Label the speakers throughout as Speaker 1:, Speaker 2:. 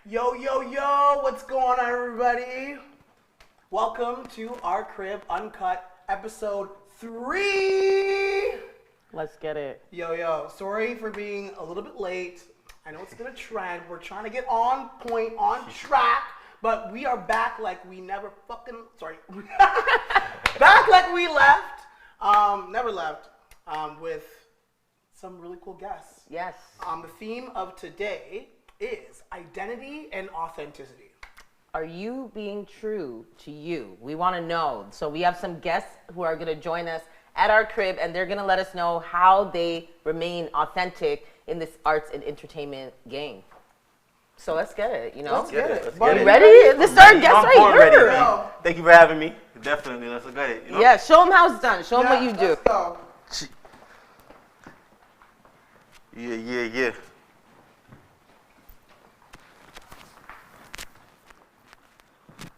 Speaker 1: Yo, yo, yo, what's going on, everybody? Welcome to our crib, Uncut, episode 3.
Speaker 2: Let's get it.
Speaker 1: Yo, yo, sorry for being a little bit late. I know it's been a trend. We're trying to get on point, on track, but we are back like we never back like we left, never left, with some really cool guests.
Speaker 2: Yes.
Speaker 1: The theme of today is identity and authenticity.
Speaker 2: Are you being true to you? We want to know. So we have some guests who are going to join us at our crib, and they're going to let us know how they remain authentic in this arts and entertainment game. So let's get it, you know?
Speaker 1: Let's get it.
Speaker 2: You ready? This is our guest right here.
Speaker 3: Ready, thank you for having me. Definitely, let's look at it. You know?
Speaker 2: Yeah, show them how it's done. Show them what you do.
Speaker 1: Let's go.
Speaker 3: Yeah.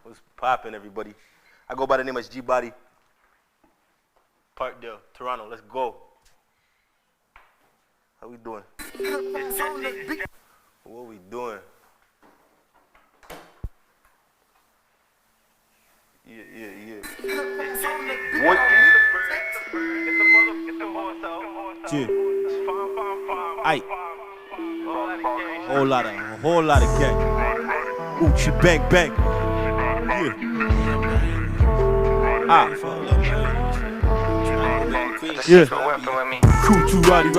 Speaker 3: What's poppin', everybody? I go by the name of G Body. Parkdale, Toronto. Let's go. How we doing? What we doing? Yeah. What?
Speaker 4: Aight. Whole lot of gang. Oochie bang bang. Yeah. Cool to roddy.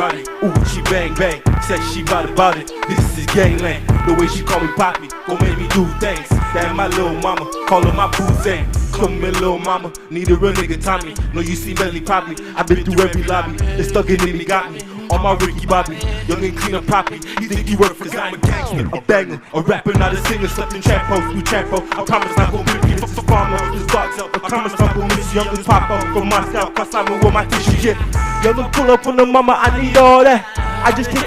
Speaker 4: Oochie bang bang. Said she about it. This is gangland. The way she call me Poppy, gon' make me do things. That my little mama, call her my boo thing. Come me little mama, need a real nigga Tommy. No, you see Melly probably. I been through every lobby. It's stuck in me, got me. On my Ricky Bobby, young and clean and properly. You think you work cause I'm a gangster, a banger, a rapper, not a singer, slept in trap house, new trap house. I promise not gon' rip you, fuck the farmer, this box out. I promise not gon' miss young and pop up from my style, cause I'm with my tissue, yeah. Young pull up on the mama, I need all that. I just take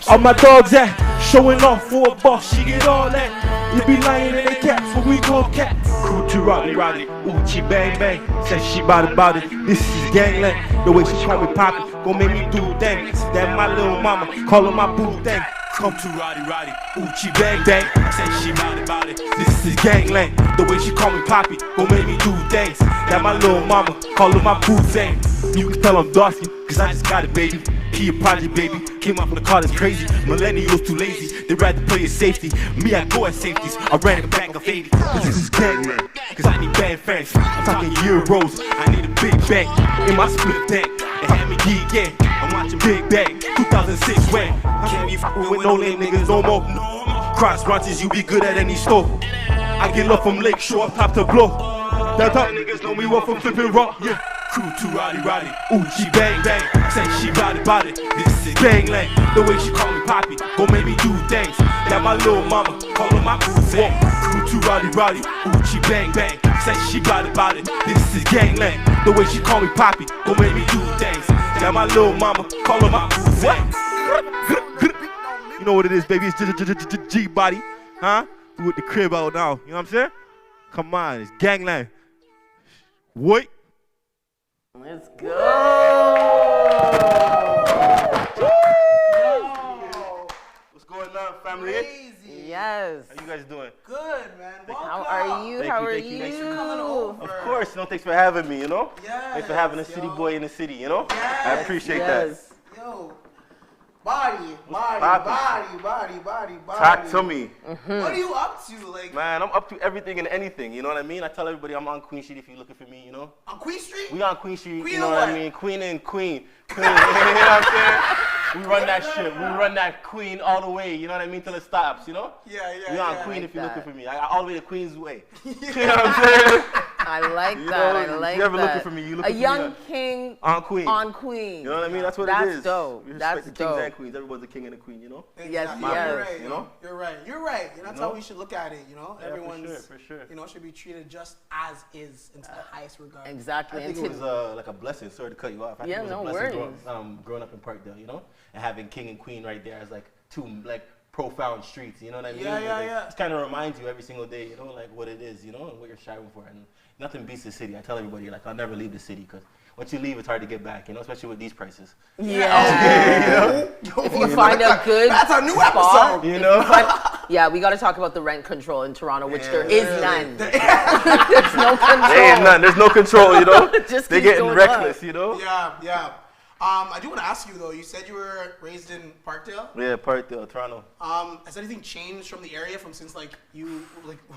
Speaker 4: all my dogs at, showing off for a boss, she get all that. You be lying in they caps, what we call cat. Cool to roddy, oochie bang bang. Said she about it, this is gangland. The way she call me Poppy, gon' make me do things. That my little mama, call her my boo thing. Come to roddy, oochie bang bang. Said she about it, this is gangland. The way she call me Poppy, gon' make me do things. That my little mama, call her my boo thing. You can tell I'm Dawson, cause I just got it, baby. He a project, baby. Came out from the car, that's crazy. Millennials too lazy, they rather play it safety. Me, I go at safeties. I ran a bag of 80. Cause this is gangland. Cause I need bad fans. I'm talking euros. I need a big bang in my split tank. They had me geek, yeah. I'm watching Big Bang. 2006 when can't be fucking with no lame niggas no more. Cross branches, you be good at any store. I get love from Lakeshore, top to blow. That top niggas know me well from flipping rock, yeah. Crew to roddy, oochie bang bang. Say she about it, this is gangland. The way she call me Poppy, gon' make me do things. That my little mama, call her my boo thing. Crew to roddy, oochie bang bang. Say she about it, this is gangland. The way she call me Poppy, gon' make me do things. That my little mama, call her my boo thing. You know what it is, baby, it's G Body, huh? We with the crib out now, you know what I'm saying? Come on, it's gangland. What?
Speaker 2: Let's go.
Speaker 3: What's going on, family?
Speaker 1: Crazy.
Speaker 2: Yes.
Speaker 3: How you guys doing?
Speaker 1: Good, man. Welcome.
Speaker 2: How are you?
Speaker 3: Thank you.
Speaker 1: Thanks for coming over.
Speaker 3: Of course, thanks for having me,
Speaker 1: Yes,
Speaker 3: Thanks for having a city boy in the city,
Speaker 1: Yes,
Speaker 3: I appreciate that.
Speaker 1: Yo, body.
Speaker 3: Talk to me.
Speaker 1: What are you up to? Like,
Speaker 3: Man, I'm up to everything and anything, you know what I mean? I tell everybody I'm on Queen Street if you're looking for me,
Speaker 1: on Queen Street?
Speaker 3: We on Queen Street,
Speaker 1: Queen
Speaker 3: you know
Speaker 1: of
Speaker 3: what
Speaker 1: what?
Speaker 3: I mean? Queen and Queen. You know what I'm saying? We run that shit. We run that Queen all the way, you know what I mean? Till it stops,
Speaker 1: Yeah.
Speaker 3: We on
Speaker 1: yeah.
Speaker 3: Queen
Speaker 2: like
Speaker 3: if you're
Speaker 2: that.
Speaker 3: looking for me. I got all the way to Queen's Way. You know what I'm saying?
Speaker 2: I like
Speaker 3: You
Speaker 2: that.
Speaker 3: know,
Speaker 2: I like
Speaker 3: you ever
Speaker 2: that.
Speaker 3: looking for me, you
Speaker 2: a
Speaker 3: looking for me
Speaker 2: young king
Speaker 3: On Queen.
Speaker 2: on queen.
Speaker 3: You know what I mean? That's what
Speaker 2: That's
Speaker 3: it is.
Speaker 2: dope.
Speaker 3: We respect
Speaker 2: That's
Speaker 3: the kings
Speaker 2: dope.
Speaker 3: and queens. Everyone's a king and a queen,
Speaker 2: Yes,
Speaker 1: Exactly.
Speaker 2: yes.
Speaker 1: You're right.
Speaker 3: You know?
Speaker 1: You're right. And that's how we should look at it.
Speaker 3: Yeah,
Speaker 1: Everyone's,
Speaker 3: for sure.
Speaker 1: should be treated just as is into the highest regard.
Speaker 2: Exactly.
Speaker 3: I think it was like a blessing. Sorry to cut you off. I
Speaker 2: Yeah,
Speaker 3: think it
Speaker 2: no
Speaker 3: was a blessing
Speaker 2: worries.
Speaker 3: growing up in Parkdale, and having king and queen right there as like two like profound streets. You know what I mean?
Speaker 1: Yeah.
Speaker 3: It kind of reminds you every single day, like what it is, and what you're striving for. And nothing beats the city. I tell everybody, like I'll never leave the city because once you leave, it's hard to get back. Especially with these prices.
Speaker 2: Yeah. If you find a good
Speaker 1: That's our new
Speaker 2: spot,
Speaker 1: episode.
Speaker 2: Yeah, we got to talk about the rent control in Toronto, which there
Speaker 3: Yeah.
Speaker 2: is none. There's no control.
Speaker 3: There ain't none. There's no control, you know?
Speaker 2: It just
Speaker 3: They're
Speaker 2: keeps
Speaker 3: getting
Speaker 2: going
Speaker 3: reckless,
Speaker 2: up.
Speaker 3: you know?
Speaker 1: Yeah. I do want to ask you though. You said you were raised in Parkdale.
Speaker 3: Yeah, Parkdale, Toronto.
Speaker 1: Has anything changed from the area since you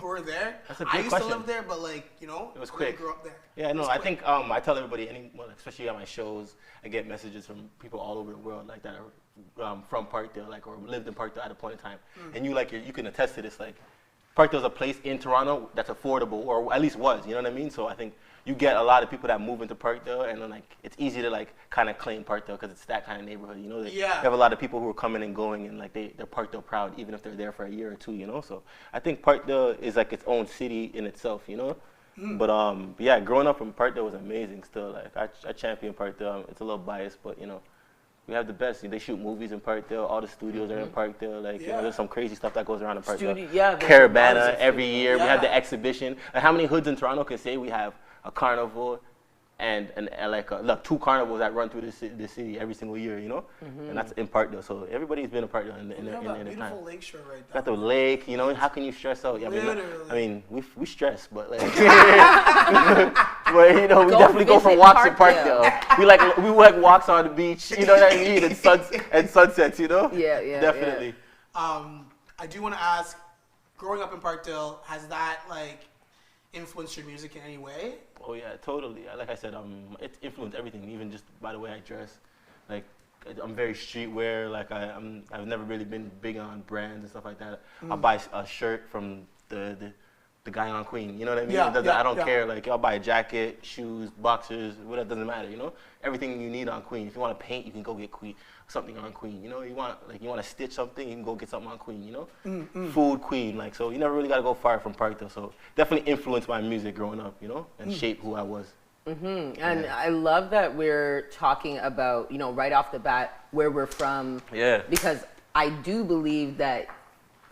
Speaker 1: were there?
Speaker 3: That's a
Speaker 1: I
Speaker 3: good
Speaker 1: used
Speaker 3: question.
Speaker 1: to live there, but it
Speaker 3: was
Speaker 1: I
Speaker 3: quick.
Speaker 1: grew up there.
Speaker 3: Yeah, no,
Speaker 1: It's
Speaker 3: I
Speaker 1: quick.
Speaker 3: think I tell everybody, especially at my shows, I get messages from people all over the world like that are from Parkdale, or lived in Parkdale at a point in time, and you can attest to this. Parkdale's a place in Toronto that's affordable, or at least was. You know what I mean? So I think you get a lot of people that move into Parkdale, and then it's easy to kind of claim Parkdale because it's that kind of neighborhood. You know, you have a lot of people who are coming and going, and they're Parkdale proud, even if they're there for a year or two. You know, so I think Parkdale is its own city in itself. You know. But yeah, growing up in Parkdale was amazing. Still, I champion Parkdale. It's a little biased, but we have the best. They shoot movies in Parkdale. All the studios are in Parkdale. There's some crazy stuff that goes around in Parkdale. Caravana every year. We have the exhibition. How many hoods in Toronto can say we have a carnival and 2 carnivals that run through the city every single year, and that's in Parkdale. So everybody's been a Parkdale in the time.
Speaker 1: Beautiful lakeshore right there.
Speaker 3: Got the lake, how can you stress out? We stress, but but we definitely go for walks in Parkdale. We walks on the beach, you know what I mean, and sunsets,
Speaker 2: Yeah,
Speaker 3: definitely.
Speaker 1: I do want to ask, growing up in Parkdale, has that influenced your music in any way?
Speaker 3: Oh yeah, totally. Like I said, it's influenced everything, even just by the way I dress. I'm very streetwear. I've never really been big on brands and stuff like that. I'll buy a shirt from the guy on Queen. You know what I mean? I don't care. I'll buy a jacket, shoes, boxers, whatever. Doesn't matter. Everything you need on Queen. If you want to paint, you can go get something on Queen. You want to stitch something, you can go get something on Queen. Food, Queen. So you never really got to go far from Parkdale. So definitely influenced my music growing up. And shaped who I was.
Speaker 2: And I love that we're talking about, right off the bat, where we're from.
Speaker 3: Yeah.
Speaker 2: Because I do believe that,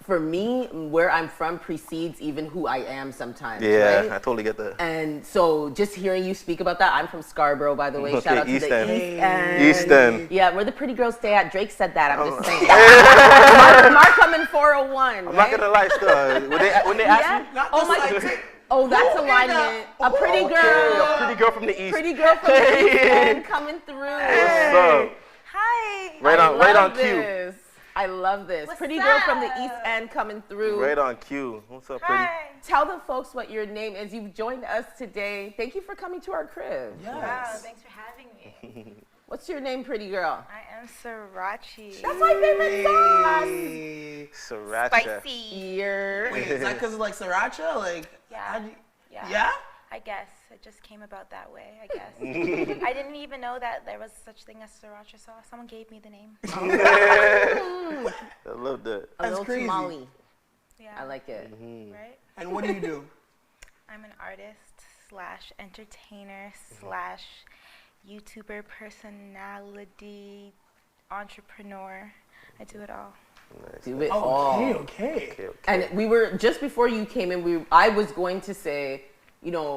Speaker 2: for me, where I'm from precedes even who I am sometimes.
Speaker 3: Yeah,
Speaker 2: right?
Speaker 3: I totally get that.
Speaker 2: And so just hearing you speak about that, I'm from Scarborough, by the way.
Speaker 3: Okay,
Speaker 2: Shout out to
Speaker 3: East
Speaker 2: the
Speaker 3: End.
Speaker 2: East End.
Speaker 3: East End.
Speaker 2: Yeah, where the pretty girls stay at. Drake said that. I'm just saying. Mark coming 401.
Speaker 3: I'm not gonna lie, still. When they ask me,
Speaker 2: Oh my. Oh, that's alignment. A pretty girl.
Speaker 3: a pretty girl from the East.
Speaker 2: Pretty girl from the East End coming through.
Speaker 3: What's up?
Speaker 5: Hi.
Speaker 3: Right on cue.
Speaker 2: This. I love this.
Speaker 5: What's
Speaker 2: Pretty girl from the
Speaker 5: up?
Speaker 2: East End coming through.
Speaker 3: Right on cue. What's up, pretty?
Speaker 5: Hi.
Speaker 2: Tell the folks what your name is. You've joined us today. Thank you for coming to our crib.
Speaker 5: Wow, thanks for having me.
Speaker 2: What's your name, pretty girl?
Speaker 5: I am Surauchie.
Speaker 2: That's my favorite sauce.
Speaker 3: Sriracha.
Speaker 5: Spicy.
Speaker 2: Ear.
Speaker 1: Wait, is that because of sriracha?
Speaker 5: Yeah.
Speaker 1: Yeah?
Speaker 5: Yeah? I guess. It just came about that way, I guess. I didn't even know that there was such thing as sriracha sauce. Someone gave me the name.
Speaker 3: I love that.
Speaker 2: A little
Speaker 1: crazy.
Speaker 2: tamale.
Speaker 5: Yeah.
Speaker 2: I like it.
Speaker 5: Right?
Speaker 1: And what do you do?
Speaker 5: I'm an artist / entertainer / YouTuber personality, entrepreneur. I do it all.
Speaker 2: Do it all.
Speaker 1: Okay.
Speaker 2: And we were, just before you came in, I was going to say,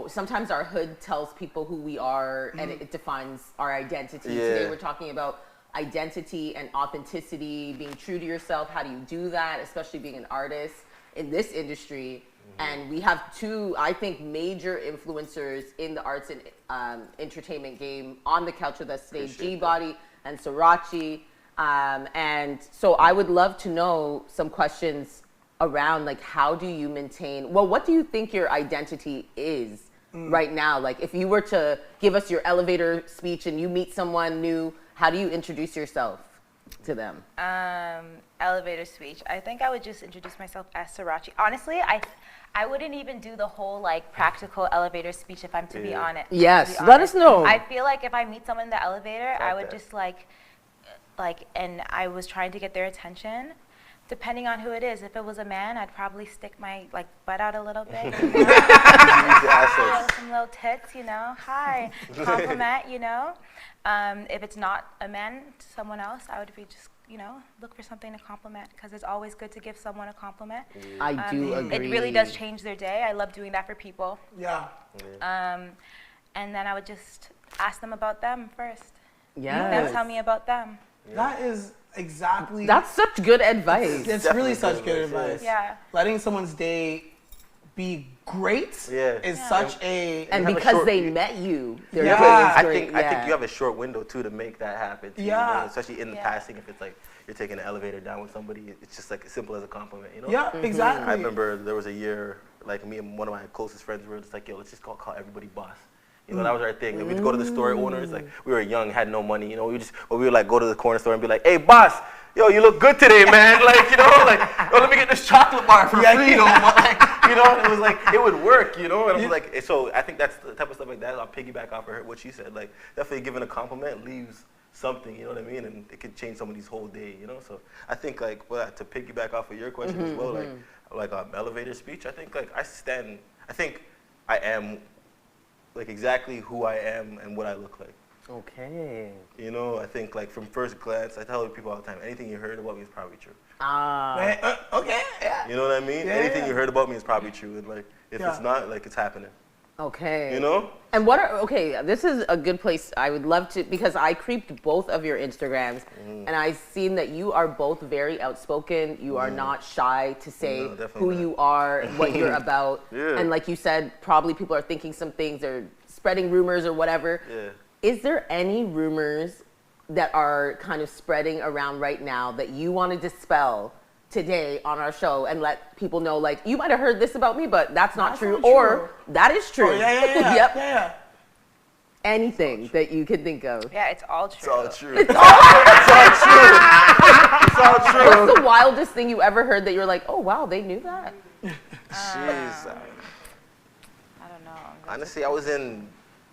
Speaker 2: sometimes our hood tells people who we are and it defines our identity.
Speaker 3: Yeah.
Speaker 2: Today we're talking about identity and authenticity, being true to yourself. How do you do that, especially being an artist in this industry? And we have 2, I think, major influencers in the arts and entertainment game on the couch with us today, G Body and Surauchie. And so I would love to know some questions around how do you maintain, what do you think your identity is right now? If you were to give us your elevator speech and you meet someone new, how do you introduce yourself to them?
Speaker 5: Elevator speech. I think I would just introduce myself as Surauchie. Honestly, I wouldn't even do the whole practical elevator speech if I'm to be honest.
Speaker 2: Yes,
Speaker 5: to be
Speaker 2: let
Speaker 5: honest.
Speaker 2: us know.
Speaker 5: I feel like if I meet someone in the elevator, I would
Speaker 3: that.
Speaker 5: just and I was trying to get their attention. Depending on who it is, if it was a man, I'd probably stick my butt out a little bit. Some little tits, Hi, compliment, If it's not a man, someone else, I would be just, look for something to compliment because it's always good to give someone a compliment.
Speaker 2: I do agree.
Speaker 5: It really does change their day. I love doing that for people.
Speaker 1: Yeah.
Speaker 5: And then I would just ask them about them first.
Speaker 2: Yes.
Speaker 5: Them tell me about them.
Speaker 1: That is exactly.
Speaker 2: That's such good advice.
Speaker 1: It's
Speaker 3: Definitely
Speaker 1: really such
Speaker 3: good
Speaker 1: good
Speaker 3: advice,
Speaker 1: advice.
Speaker 5: Yeah.
Speaker 1: Letting someone's day be great is such a.
Speaker 2: And
Speaker 3: have a
Speaker 2: because
Speaker 3: short-
Speaker 2: they met you, their
Speaker 1: Yeah.
Speaker 2: day is
Speaker 3: I
Speaker 2: great.
Speaker 3: think I think you have a short window too to make that happen. Too,
Speaker 1: Yeah.
Speaker 3: you know? Especially in the
Speaker 5: Yeah.
Speaker 3: passing, if it's like you're taking an elevator down with somebody, it's just like as simple as a compliment, you know?
Speaker 1: Yeah, exactly.
Speaker 3: I remember there was a year, like me and one of my closest friends were just like, yo, let's just call everybody boss. You know, that was our thing. And we'd go to the store owners, like we were young, had no money, you know, we would like go to the corner store and be like, hey boss, yo, you look good today, man. Like, you know, like, yo, let me get this chocolate bar for free, though. Like, you know, it was like, it would work, you know? And I was like, so I think that's the type of stuff like that. I'll piggyback off of her, what she said. Like, definitely giving a compliment leaves something, you know what I mean? And it could change somebody's whole day, you know? So I think, like, well, to piggyback off of your question as well, like elevator speech, I think, like, I think I am, like, exactly who I am and what I look like.
Speaker 2: Okay.
Speaker 3: You know, I think like from first glance, I tell people all the time, anything you heard about me is probably true.
Speaker 1: Okay. Yeah.
Speaker 3: You know what I mean?
Speaker 1: Yeah,
Speaker 3: Anything
Speaker 1: yeah.
Speaker 3: you heard about me is probably true, and like if
Speaker 1: Yeah.
Speaker 3: it's not, like it's happening.
Speaker 2: Okay.
Speaker 3: You know?
Speaker 2: And this is a good place. I would love to, because I creeped both of your Instagrams and I've seen that you are both very outspoken. You are not shy to say
Speaker 3: No, definitely
Speaker 2: who
Speaker 3: not.
Speaker 2: you are and what you're about.
Speaker 3: Yeah.
Speaker 2: And like you said, probably people are thinking some things or spreading rumors or whatever.
Speaker 3: Yeah.
Speaker 2: Is there any rumors that are kind of spreading around right now that you want to dispel today on our show and let people know, like, you might have heard this about me, but that's not true,
Speaker 1: not true.
Speaker 2: or that is true.
Speaker 1: Oh, yeah.
Speaker 2: Yep.
Speaker 1: Yeah.
Speaker 2: Anything that you could think of.
Speaker 5: Yeah, it's all true.
Speaker 3: It's all true. It's all true.
Speaker 2: What's the wildest thing you ever heard that you're like, oh wow, they knew that?
Speaker 3: Jeez.
Speaker 5: I don't know.
Speaker 3: Honestly, I was in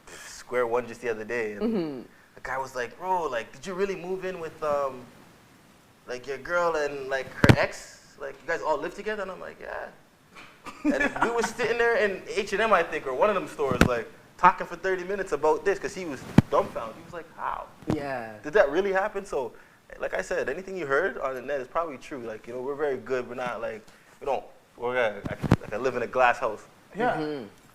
Speaker 3: Square One just the other day, and the guy was like, "Bro, like, did you really move in with like your girl and like her ex? Like, you guys all live together?" And I'm like, "Yeah." And we were sitting there in H&M, I think, or one of them stores, like talking for 30 minutes about this, because he was dumbfounded. He was like, "How?
Speaker 2: Yeah.
Speaker 3: Did that really happen?" So, like I said, anything you heard on the net is probably true. Like, you know, we're very good. We're not like I live in a glass house.
Speaker 1: Yeah.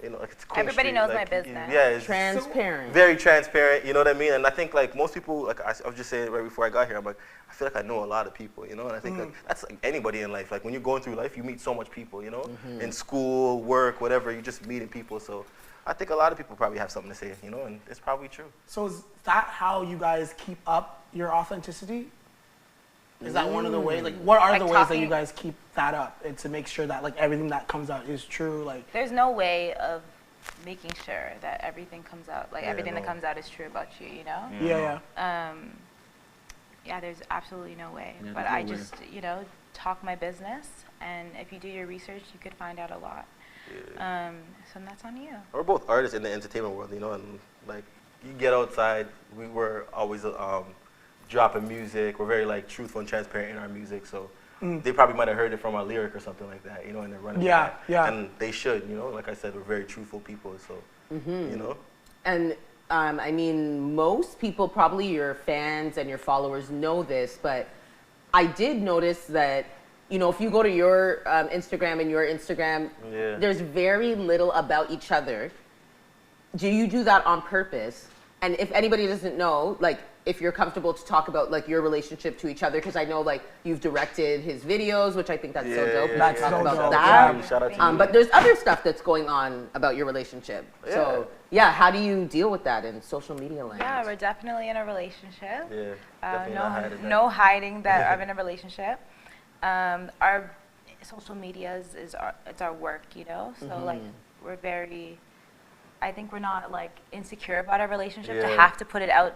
Speaker 3: You know, like it's Queen
Speaker 5: Everybody
Speaker 3: Street,
Speaker 5: knows
Speaker 3: like,
Speaker 5: my business.
Speaker 3: Yeah, it's
Speaker 2: Transparent.
Speaker 3: very transparent. You know what I mean? And I think like most people, like I was just saying right before I got here, I'm like, I feel like I know a lot of people. You know, and I think like that's like anybody in life. Like when you're going through life, you meet so much people. You know, in school, work, whatever, you're just meeting people. So I think a lot of people probably have something to say. You know, and it's probably true.
Speaker 1: So is that how you guys keep up your authenticity? Is that one of the ways? Like, what are
Speaker 5: Like
Speaker 1: the ways that
Speaker 5: talking-
Speaker 1: you guys keep that up and to make sure that like everything that comes out is true? Like,
Speaker 5: There's no way of making sure that everything comes out, like
Speaker 3: Yeah,
Speaker 5: everything that
Speaker 3: no.
Speaker 5: comes out is true about you, you know?
Speaker 1: yeah.
Speaker 5: Yeah, there's absolutely no way.
Speaker 6: Yeah,
Speaker 5: But
Speaker 6: there's no
Speaker 5: I
Speaker 6: way.
Speaker 5: just, you know, talk my business, and if you do your research, you could find out a lot. So that's on you.
Speaker 3: We're both artists in the entertainment world. You know, and like you get outside, we were always dropping music. We're very like truthful and transparent in our music. So they probably might have heard it from our lyric or something like that, you know, and they're running with
Speaker 1: Yeah,
Speaker 3: that.
Speaker 1: yeah.
Speaker 3: And they should, you know, like I said, we're very truthful people, so, you know.
Speaker 2: And I mean, most people, probably your fans and your followers, know this, but I did notice that, you know, if you go to your Instagram and your Instagram,
Speaker 3: Yeah.
Speaker 2: there's very little about each other. Do you do that on purpose? And if anybody doesn't know, like, if you're comfortable to talk about like your relationship to each other, because I know like you've directed his videos, which I think that's so dope.
Speaker 1: That's
Speaker 2: Talk
Speaker 1: so
Speaker 2: about
Speaker 1: dope.
Speaker 2: that.
Speaker 1: Yeah.
Speaker 3: Shout out to you.
Speaker 2: But there's other stuff that's going on about your relationship. So yeah, how do you deal with that in social media land?
Speaker 5: Yeah, we're definitely in a relationship.
Speaker 3: Yeah, definitely not hiding that.
Speaker 5: No hiding that I'm in a relationship. Our social media is our work, you know. So like we're very, I think we're not like insecure about our relationship to
Speaker 3: Yeah.
Speaker 5: have to put it out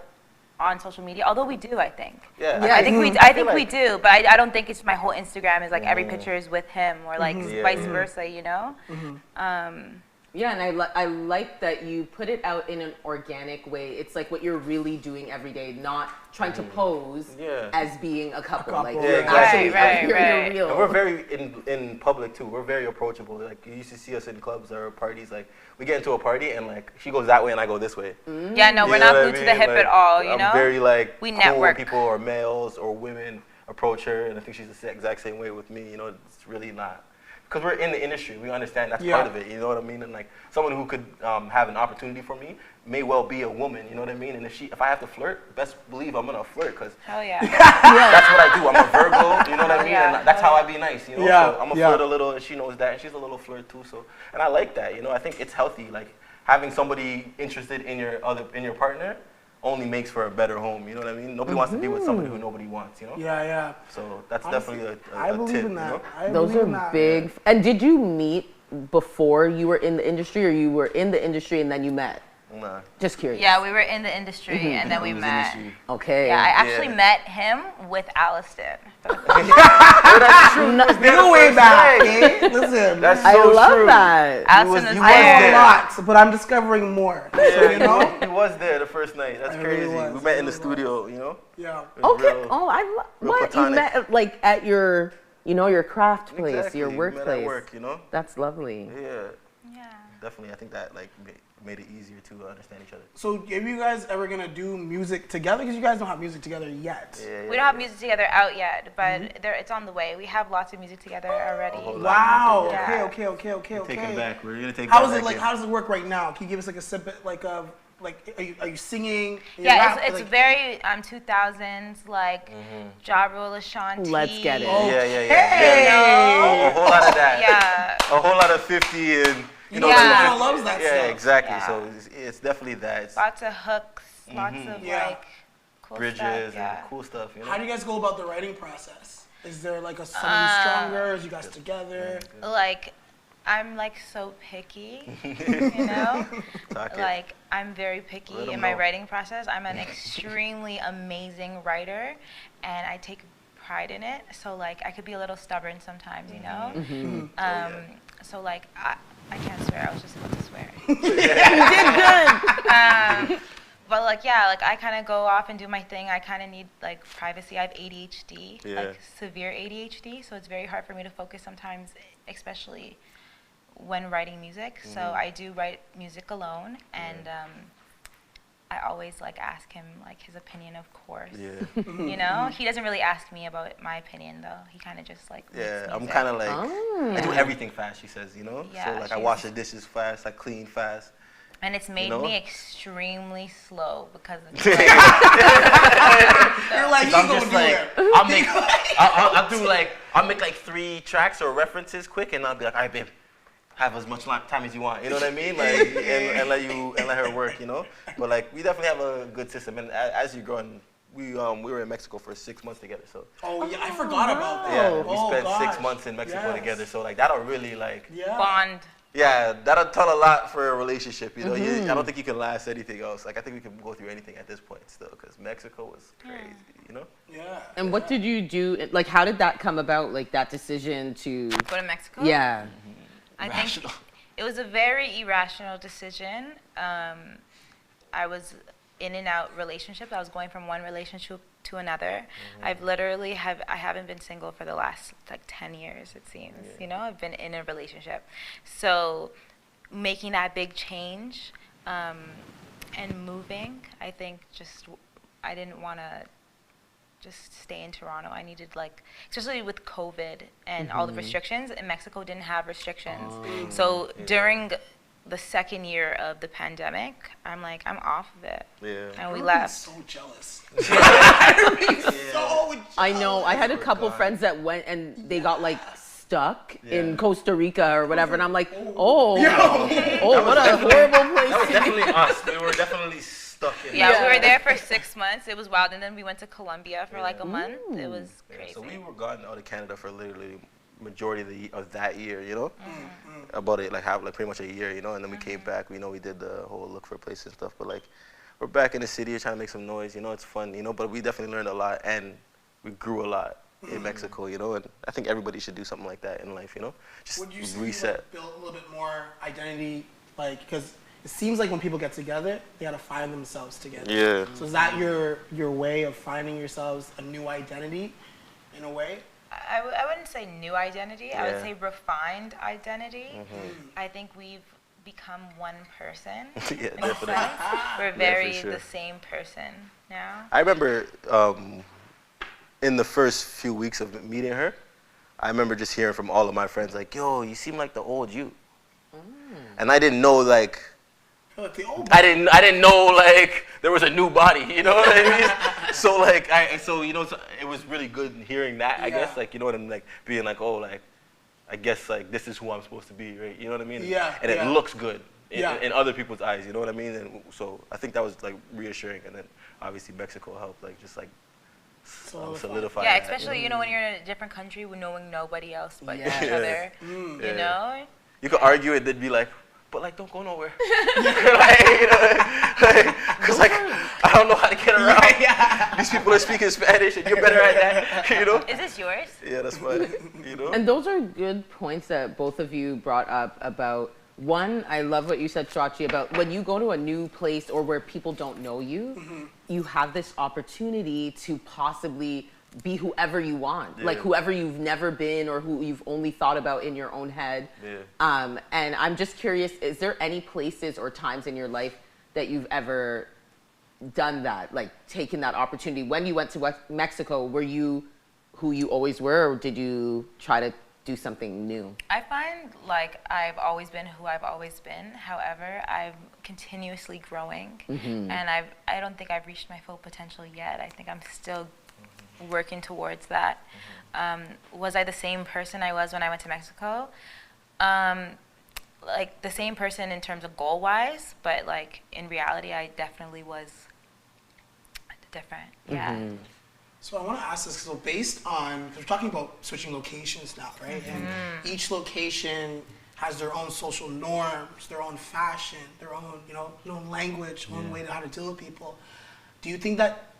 Speaker 5: on social media. Although we do, I think.
Speaker 3: Yeah,
Speaker 2: Yeah,
Speaker 5: I think we
Speaker 3: feel
Speaker 5: we
Speaker 3: like-
Speaker 5: do, but I don't think it's my whole Instagram is like every picture is with him or like
Speaker 3: Yeah,
Speaker 5: vice
Speaker 3: yeah.
Speaker 5: versa, you know.
Speaker 2: Yeah, and I like that you put it out in an organic way. It's like what you're really doing every day, not trying to pose
Speaker 3: Yeah.
Speaker 2: as being a couple. Like
Speaker 1: Yeah,
Speaker 2: you're
Speaker 3: exactly.
Speaker 2: actually
Speaker 5: Right,
Speaker 2: you're
Speaker 5: right.
Speaker 2: real.
Speaker 3: And we're very in public too. We're very approachable. Like you used to see us in clubs or parties. Like we get into a party and like she goes that way and I go this way.
Speaker 5: Yeah, no,
Speaker 3: You
Speaker 5: we're
Speaker 3: know
Speaker 5: not
Speaker 3: what I
Speaker 5: glued to the
Speaker 3: mean?
Speaker 5: hip
Speaker 3: Like,
Speaker 5: at all, you
Speaker 3: I'm
Speaker 5: know.
Speaker 3: very like
Speaker 5: We
Speaker 3: cool
Speaker 5: network.
Speaker 3: when people or males or women approach her, and I think she's the exact same way with me. You know, it's really not. because we're in the industry, we understand that's part of it. You know what I mean? And like someone who could have an opportunity for me may well be a woman. You know what I mean? And if I have to flirt, best believe I'm gonna flirt, because
Speaker 5: Hell yeah.
Speaker 3: that's what I do. I'm a Virgo. You know what I mean?
Speaker 5: Yeah.
Speaker 3: And that's how I be nice. You know?
Speaker 1: Yeah.
Speaker 3: So I'm gonna flirt a little, and she knows that, and she's a little flirt too. So, and I like that. You know, I think it's healthy. Like having somebody interested in your partner only makes for a better home. You know what I mean? Nobody wants to be with somebody who nobody wants. You know?
Speaker 1: Yeah.
Speaker 3: So that's
Speaker 1: Honestly,
Speaker 3: definitely
Speaker 1: I
Speaker 3: a
Speaker 1: believe
Speaker 3: tip.
Speaker 1: in that.
Speaker 3: You know?
Speaker 1: I
Speaker 2: Those
Speaker 1: believe in
Speaker 2: are
Speaker 1: that.
Speaker 2: big. And did you meet before you were in the industry, or you were in the industry and then you met?
Speaker 3: Nah.
Speaker 2: Just curious.
Speaker 5: Yeah, we were in the industry and then we met.
Speaker 2: Okay.
Speaker 5: Yeah, I actually met him with Alliston.
Speaker 3: That's true.
Speaker 1: No way back. Eh? Listen,
Speaker 3: That's
Speaker 2: I
Speaker 3: so
Speaker 2: love
Speaker 3: true.
Speaker 2: that.
Speaker 5: Alliston is
Speaker 1: I know a
Speaker 5: there.
Speaker 1: lot, but I'm discovering more. So, you know?
Speaker 3: He was there the first night. That's
Speaker 1: I
Speaker 3: crazy.
Speaker 1: really was.
Speaker 3: We met in the
Speaker 1: I really
Speaker 3: studio. You know?
Speaker 1: Yeah.
Speaker 3: It was
Speaker 2: Okay.
Speaker 3: real-
Speaker 2: Oh, I love what you
Speaker 3: platonic.
Speaker 2: met like at your, your craft place,
Speaker 3: Exactly.
Speaker 2: your
Speaker 3: We met
Speaker 2: workplace.
Speaker 3: at work. You know?
Speaker 2: That's lovely.
Speaker 3: Yeah.
Speaker 5: Yeah.
Speaker 3: Definitely. I think that like made it easier to understand each other.
Speaker 1: So, are you guys ever gonna do music together? Because you guys don't have music together yet.
Speaker 3: Yeah.
Speaker 5: We don't have music together out yet, but it's on the way. We have lots of music together already.
Speaker 1: Wow.
Speaker 5: Yeah.
Speaker 1: Okay.
Speaker 3: Take it back. We're gonna take.
Speaker 1: How
Speaker 3: that
Speaker 1: is it
Speaker 3: back
Speaker 1: like?
Speaker 3: in.
Speaker 1: How does it work right now? Can you give us like a snippet, like of like? Are you singing?
Speaker 5: Yeah, it's very 2000s like Ja Rule, Ashanti.
Speaker 2: Let's get it.
Speaker 3: Yeah.
Speaker 1: Hey!
Speaker 3: A whole lot of that.
Speaker 5: Yeah.
Speaker 3: A whole lot of 50 and you know.
Speaker 5: Yeah.
Speaker 3: like,
Speaker 1: Everyone loves that
Speaker 3: yeah,
Speaker 1: stuff.
Speaker 3: exactly.
Speaker 5: Yeah.
Speaker 3: So it's definitely that. It's
Speaker 5: Lots of hooks, lots of
Speaker 1: Yeah.
Speaker 5: like cool
Speaker 3: bridges
Speaker 5: stuff. Yeah.
Speaker 3: and cool stuff. You know.
Speaker 1: How do you guys go about the writing process? Is there like somebody stronger? Is you guys together?
Speaker 5: Like, I'm like so picky, you know?
Speaker 3: Talk it.
Speaker 5: Like, I'm very picky
Speaker 3: Let 'em
Speaker 5: in my
Speaker 3: know.
Speaker 5: writing process. I'm an extremely amazing writer, and I take pride in it. So, like, I could be a little stubborn sometimes, you know? So, like, I can't swear. I was just about to swear.
Speaker 2: You did good.
Speaker 5: But, like, yeah, like, I kind of go off and do my thing. I kind of need, like, privacy. I have ADHD,
Speaker 3: Yeah.
Speaker 5: like, severe ADHD. So it's very hard for me to focus sometimes, especially when writing music. So I do write music alone, and I always like ask him like his opinion, of course.
Speaker 3: Yeah.
Speaker 5: You know, he doesn't really ask me about my opinion though. He kind of just like makes
Speaker 3: Yeah, I'm
Speaker 5: music.
Speaker 3: kind of like I do everything fast. She says, you know.
Speaker 5: Yeah,
Speaker 3: so like I
Speaker 5: she's-
Speaker 3: wash the dishes fast, I clean fast.
Speaker 5: And it's made
Speaker 3: know?
Speaker 5: me extremely slow because of
Speaker 1: You're like, you
Speaker 3: I'm
Speaker 1: gonna
Speaker 3: just
Speaker 1: do
Speaker 3: like
Speaker 1: it.
Speaker 3: I'll do like I'll make like 3 tracks or references quick, and I'll be like, all right, babe, have as much time as you want. You know what I mean? Like and let her work. You know. But like we definitely have a good system, and as you grow, and we were in Mexico for 6 months together. So
Speaker 1: Oh yeah, I forgot about that.
Speaker 3: yeah, we
Speaker 1: Oh,
Speaker 3: spent
Speaker 1: gosh.
Speaker 3: 6 months in Mexico
Speaker 1: Yes.
Speaker 3: together. So like that'll really like.
Speaker 1: Yeah.
Speaker 5: bond.
Speaker 3: Yeah, that'll tell a lot for a relationship. You know, I don't think you can last anything else. Like I think we can go through anything at this point still, because Mexico was crazy. You know.
Speaker 1: Yeah.
Speaker 2: And what did you do? Like, how did that come about? Like that decision to?
Speaker 5: Go to Mexico.
Speaker 2: Yeah.
Speaker 5: I
Speaker 3: Irrational.
Speaker 5: think it was a very irrational decision. I was in and out relationships. I was going from one relationship to another. I haven't been single for the last like 10 years, it seems. You know, I've been in a relationship. So making that big change and moving, I think I didn't want to just stay in Toronto. I needed like, especially with COVID and all the restrictions, and Mexico didn't have restrictions. So during the second year of the pandemic, I'm like, I'm off of it.
Speaker 3: Yeah.
Speaker 5: And we
Speaker 1: I'm
Speaker 5: left.
Speaker 1: so jealous. I'm so jealous.
Speaker 2: I know. I had a couple friends that went and they got like stuck in Costa Rica or whatever, and I'm like, what a horrible place.
Speaker 3: That was definitely us. We were definitely stuck in.
Speaker 5: Yeah, we were there for 6 months. It was wild. And then we went to Colombia for like a month. It was crazy.
Speaker 3: So we were gone out of Canada for literally majority of that year, you know, about it, like have like pretty much a year, you know, and then we came back. We know we did the whole look for a place and stuff, but like we're back in the city trying to make some noise, you know. It's fun, you know, but we definitely learned a lot and we grew a lot in Mexico, you know, and I think everybody should do something like that in life, you know, just
Speaker 1: Would you say
Speaker 3: reset.
Speaker 1: like, build a little bit more identity, like, because it seems like when people get together, they gotta find themselves together.
Speaker 3: Yeah.
Speaker 1: So is that your way of finding yourselves a new identity, in a way?
Speaker 5: I wouldn't say new identity. I would
Speaker 3: Yeah.
Speaker 5: say refined identity. I think we've become one person.
Speaker 3: Yeah,
Speaker 5: in a
Speaker 3: definitely.
Speaker 5: sense. We're very
Speaker 3: sure.
Speaker 5: the same person now.
Speaker 3: I remember in the first few weeks of meeting her, I remember just hearing from all of my friends like, yo, you seem like the old you. And I didn't know like, I didn't know like there was a new body, you know what I mean? So like it was really good hearing that, I guess, like, you know what I'm like, being like, oh, like, I guess like this is who I'm supposed to be, right? You know what I mean?
Speaker 1: Yeah.
Speaker 3: And it looks good in other people's eyes, you know what I mean? And so I think that was like reassuring, and then obviously Mexico helped like just like solidify.
Speaker 5: Yeah,
Speaker 3: that,
Speaker 5: especially
Speaker 3: you know?
Speaker 5: when you're in a different country with knowing nobody else but
Speaker 1: Yeah.
Speaker 5: each other. You know?
Speaker 3: You could argue it, they'd be like, but like, don't go nowhere. Like, you know, cause like, I don't know how to get around. These people are speaking Spanish, and you're better at that. You know?
Speaker 5: Is this yours?
Speaker 3: Yeah, that's fine. You know?
Speaker 2: And those are good points that both of you brought up about. One, I love what you said, Surauchie, about when you go to a new place or where people don't know you, you have this opportunity to possibly be whoever you want, like whoever you've never been or who you've only thought about in your own head. And I'm just curious, is there any places or times in your life that you've ever done that, like taken that opportunity? When you went to Mexico, were you who you always were, or did you try to do something new?
Speaker 5: I find like I've always been who I've always been. However, I'm continuously growing, and I don't think I've reached my full potential yet. I think I'm still working towards that. Was I the same person I was when I went to Mexico? Like the same person in terms of goal-wise, but like in reality, I definitely was different. Yeah.
Speaker 1: So I want to ask this, so based on, because we're talking about switching locations now, right? And each location has their own social norms, their own fashion, their own, own language, own way to how to deal with people. Do you think that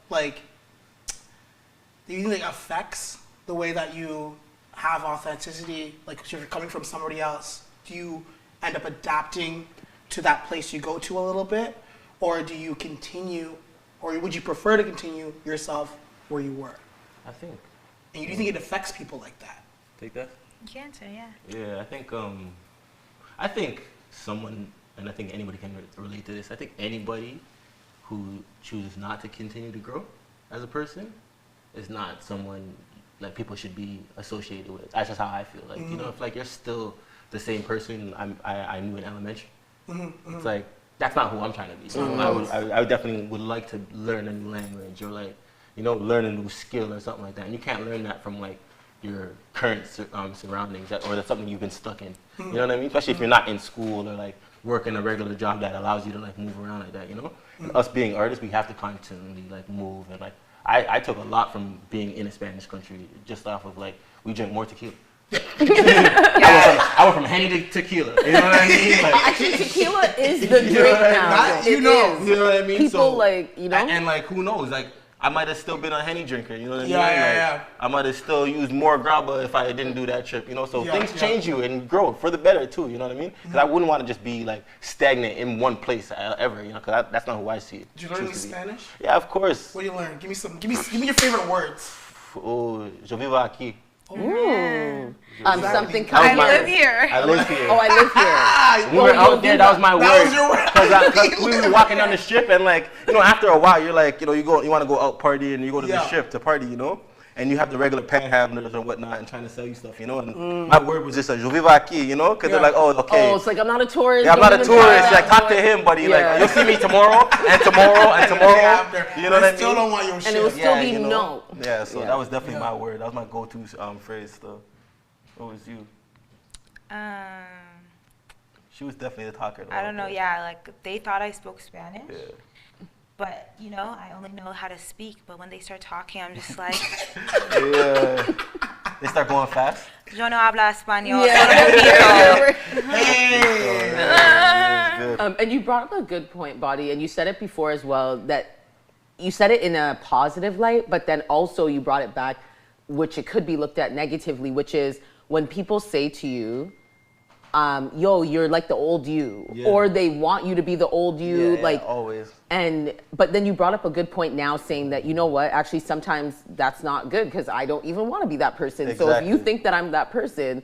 Speaker 1: affects the way that you have authenticity? Like, if you're coming from somebody else, do you end up adapting to that place you go to a little bit? Or do you continue, or would you prefer to continue yourself where you were?
Speaker 3: I think.
Speaker 1: And do you think it affects people like that?
Speaker 3: Take that?
Speaker 5: You can answer, yeah.
Speaker 3: Yeah, I think someone, and I think anybody can relate to this, I think anybody who chooses not to continue to grow as a person is not someone like people should be associated with. That's just how I feel. Like, you know, if like you're still the same person I knew in elementary, it's like, that's not who I'm trying to be. So I definitely would like to learn a new language or like, learn a new skill or something like that. And you can't learn that from like your current surroundings or that's something you've been stuck in. You know what I mean? Especially if you're not in school or like working a regular job that allows you to like move around like that, And us being artists, we have to constantly like move. And like, I took a lot from being in a Spanish country just off of like, we drink more tequila. I went from Henny to tequila. You know what I mean? Like,
Speaker 2: actually, tequila is the drink now.
Speaker 3: You know what I mean?
Speaker 2: People
Speaker 3: and like, who knows? Like, I might have still been a Henny drinker. You know what I mean?
Speaker 1: Yeah.
Speaker 3: I might have still used more grabba if I didn't do that trip. So things change you and grow for the better too. You know what I mean? Because I wouldn't want to just be like stagnant in one place ever. Because that's not who I see it.
Speaker 1: Did you learn any Spanish?
Speaker 3: Yeah, of course.
Speaker 1: What did you learn? Give me your favorite words.
Speaker 3: Oh, yo vivo aquí.
Speaker 2: Ooh. Something
Speaker 5: I live here.
Speaker 3: I live here.
Speaker 2: Oh, I live here.
Speaker 3: We were out there, that was my word.
Speaker 1: That was your word.
Speaker 3: Because we were walking down the strip and like, after a while, you're like, you want to go out party and you go to the strip to party, And you have the regular panhandlers and whatnot and trying to sell you stuff, And my word was just yo vivo aquí, Because they're like, oh, okay.
Speaker 2: Oh, it's like, I'm not a tourist.
Speaker 3: Yeah, I'm not a tourist. Like, talk to him, buddy. Like, you'll see me tomorrow and tomorrow and tomorrow. You know what I mean?
Speaker 1: Still don't want your shit.
Speaker 2: And it will still be no.
Speaker 3: Yeah, so that was definitely my word. That was my go-to phrase, though. What was you? She was definitely the talker. Though,
Speaker 5: I don't know. Yeah, like they thought I spoke Spanish.
Speaker 3: Yeah.
Speaker 5: But I only know how to speak. But when they start talking, I'm just like.
Speaker 3: Yeah. They start going fast.
Speaker 5: Yo no habla español.
Speaker 2: Yeah.
Speaker 3: Good.
Speaker 2: And you brought up a good point, Body, and you said it before as well, that you said it in a positive light, but then also you brought it back, which it could be looked at negatively, which is when people say to you, yo, you're like the old you, or they want you to be the old you, like
Speaker 3: always.
Speaker 2: But then you brought up a good point now, saying that, you know what, actually sometimes that's not good because I don't even want to be that person.
Speaker 3: Exactly.
Speaker 2: So if you think that I'm that person,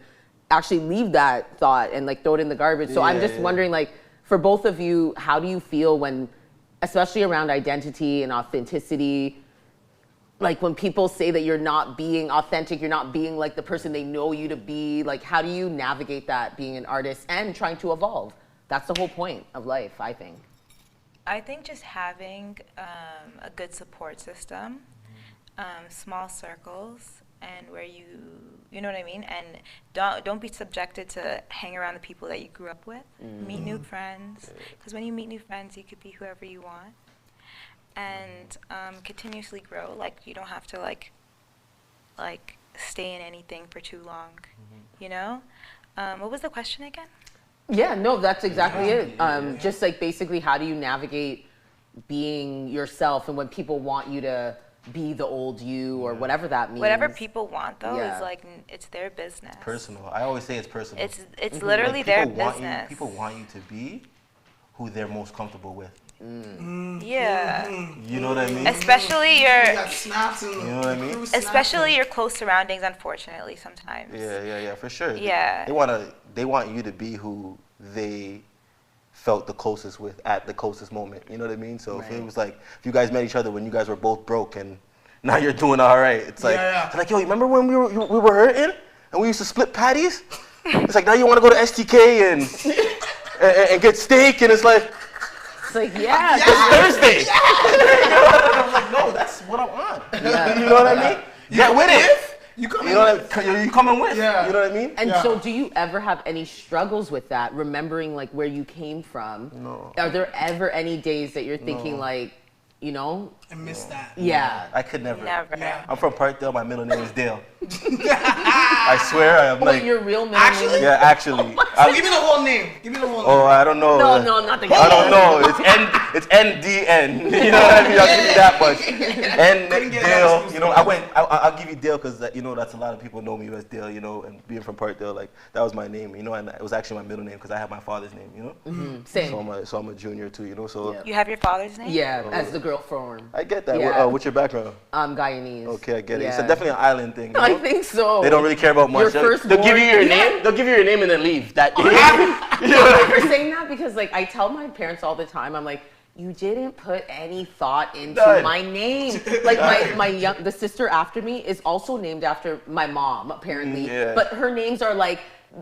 Speaker 2: actually leave that thought and like throw it in the garbage. So I'm just wondering, like, for both of you, how do you feel when, especially around identity and authenticity, like when people say that you're not being authentic, you're not being like the person they know you to be, like how do you navigate that being an artist and trying to evolve? That's the whole point of life, I think.
Speaker 5: I think just having a good support system, small circles, and where you know what I mean, and don't be subjected to hang around the people that you grew up with. Meet new friends, because when you meet new friends, you could be whoever you want, and continuously grow. Like you don't have to like stay in anything for too long, you know. What was the question again?
Speaker 2: Yeah, no, that's exactly it. Just like basically, how do you navigate being yourself, and when people want you to be the old you or whatever that means.
Speaker 5: Whatever people want though
Speaker 2: Yeah.
Speaker 5: is like it's their business.
Speaker 3: Personal. I always say it's personal.
Speaker 5: It's literally
Speaker 3: Like,
Speaker 5: their
Speaker 3: people want
Speaker 5: business.
Speaker 3: you, people want you to be who they're most comfortable with.
Speaker 5: Yeah.
Speaker 3: You know what I mean?
Speaker 5: Especially
Speaker 1: You
Speaker 5: your
Speaker 1: got snaps and
Speaker 3: You know what I mean?
Speaker 5: especially your close surroundings, unfortunately, sometimes.
Speaker 3: Yeah, for sure.
Speaker 5: Yeah.
Speaker 3: They want you to be who they felt the closest with at the closest moment. You know what I mean? So if it was like, if you guys met each other when you guys were both broke and now you're doing all right, it's like, it's like, yo, you remember when we were hurting and we used to split patties? It's like, now you want to go to STK and get steak, and it's like,
Speaker 2: Yeah.
Speaker 3: it's Thursday. I'm like, no, that's what I want. You know what I mean? Get with it.
Speaker 1: You come
Speaker 3: You know what I mean? You coming with?
Speaker 1: Yeah.
Speaker 3: You know what I mean?
Speaker 2: And so do you ever have any struggles with that, remembering like where you came from?
Speaker 3: No.
Speaker 2: Are there ever any days that you're thinking like, you know?
Speaker 1: I miss that.
Speaker 2: Yeah.
Speaker 3: I could never.
Speaker 5: Never.
Speaker 1: Yeah.
Speaker 3: I'm from Parkdale. My middle name is Dale. I swear, I'm
Speaker 2: Wait,
Speaker 3: like.
Speaker 2: your real middle
Speaker 1: Actually?
Speaker 2: name?
Speaker 3: Yeah, actually.
Speaker 1: So give me the whole name. Give me the whole name.
Speaker 3: Oh, I don't know.
Speaker 2: No, not the
Speaker 3: I don't know. It's NDN. You know what I mean? I'll give you that much. And
Speaker 1: Couldn't get
Speaker 3: Dale.
Speaker 1: that
Speaker 3: You know, I'll give you Dale because you know that's a lot of people know me as Dale. You know, and being from Parkdale, like that was my name. You know, and it was actually my middle name because I have my father's name. You know.
Speaker 2: Same.
Speaker 3: So I'm a junior too. You know, so
Speaker 5: You have your father's name?
Speaker 2: Yeah, as the girl form.
Speaker 3: I get that.
Speaker 2: Yeah.
Speaker 3: What's your background?
Speaker 2: I'm Guyanese.
Speaker 3: Okay, I get it.
Speaker 2: Yeah.
Speaker 3: It's definitely an island thing. You
Speaker 2: I
Speaker 3: know?
Speaker 2: think so.
Speaker 3: They don't really care about much.
Speaker 2: Your first
Speaker 3: They'll give you your
Speaker 2: born-
Speaker 3: name. They'll give you your name and then leave. That.
Speaker 2: I'm saying that because like I tell my parents all the time, I'm like, you didn't put any thought into
Speaker 3: None.
Speaker 2: my name. Like the sister after me is also named after my mom, apparently.
Speaker 3: Yeah.
Speaker 2: But her names are like,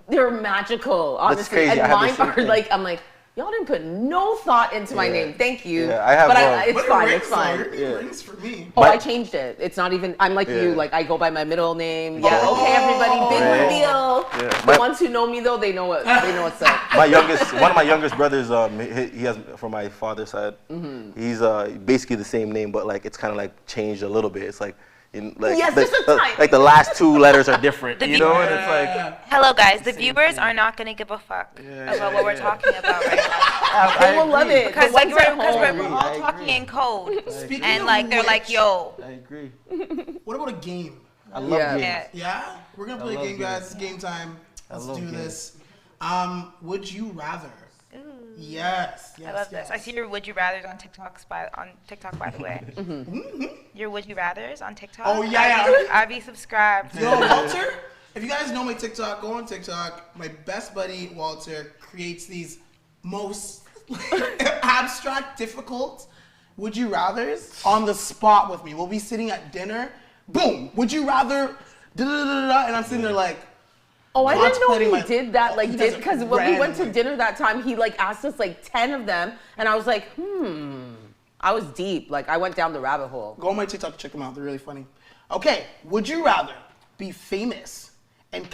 Speaker 2: they're magical, honestly.
Speaker 3: crazy.
Speaker 2: And
Speaker 3: I have the
Speaker 2: mine
Speaker 3: same
Speaker 2: are
Speaker 3: thing.
Speaker 2: like, I'm like, y'all didn't put no thought into my
Speaker 3: Yeah.
Speaker 2: name. Thank you.
Speaker 3: Yeah, I have
Speaker 2: but
Speaker 3: one.
Speaker 2: it's
Speaker 1: But
Speaker 2: fine.
Speaker 1: it
Speaker 2: It's fine.
Speaker 1: rings, though. It rings for me.
Speaker 2: Oh, I changed it. It's not even. I'm like you.
Speaker 3: Yeah.
Speaker 2: Like I go by my middle name. Yeah.
Speaker 1: Oh,
Speaker 2: Okay, everybody. Big
Speaker 3: right.
Speaker 2: reveal.
Speaker 3: Yeah.
Speaker 2: The ones who know me though, they know what's up.
Speaker 3: One of my youngest brothers, he has from my father's side. He's basically the same name, but like it's kind of like changed a little bit. It's like,
Speaker 2: Yes, just a tiny-
Speaker 3: like the last two letters are different.
Speaker 5: The
Speaker 3: You know, and it's like
Speaker 5: Hello guys, the viewers are not gonna give a fuck about what we're talking about right now.
Speaker 2: They will love it.
Speaker 5: Because
Speaker 2: The
Speaker 5: like
Speaker 2: ones at
Speaker 5: we're
Speaker 2: home.
Speaker 5: all talking in code.
Speaker 1: Speaking
Speaker 5: And
Speaker 1: of
Speaker 5: like they're like,
Speaker 1: which,
Speaker 5: yo,
Speaker 3: I agree.
Speaker 1: What about a game?
Speaker 3: I love
Speaker 2: Yeah.
Speaker 3: games.
Speaker 5: yeah.
Speaker 1: Yeah? We're going to play a
Speaker 3: love
Speaker 1: game, guys. It's game time. Let's
Speaker 3: love
Speaker 1: do
Speaker 3: games.
Speaker 1: this. Would you rather? Yes.
Speaker 5: I love this. I see your would you rather's on TikTok by the way. Your would you rather's on TikTok.
Speaker 1: Oh, yeah.
Speaker 5: I be subscribed.
Speaker 1: Yo, Walter, if you guys know my TikTok, go on TikTok. My best buddy, Walter, creates these most abstract, difficult would you rathers on the spot with me. We'll be sitting at dinner. Boom. Would you rather? Da-da-da-da-da, and I'm sitting there like,
Speaker 2: Oh, I didn't know
Speaker 1: contemplating
Speaker 2: he
Speaker 1: my-
Speaker 2: did that. Like,
Speaker 1: he does it
Speaker 2: because when we went to
Speaker 1: randomly.
Speaker 2: dinner that time, he like asked us like 10 of them, and I was like, I was deep. Like, I went down the rabbit hole.
Speaker 1: Go on my TikTok, check them out. They're really funny. Okay, would you rather be famous and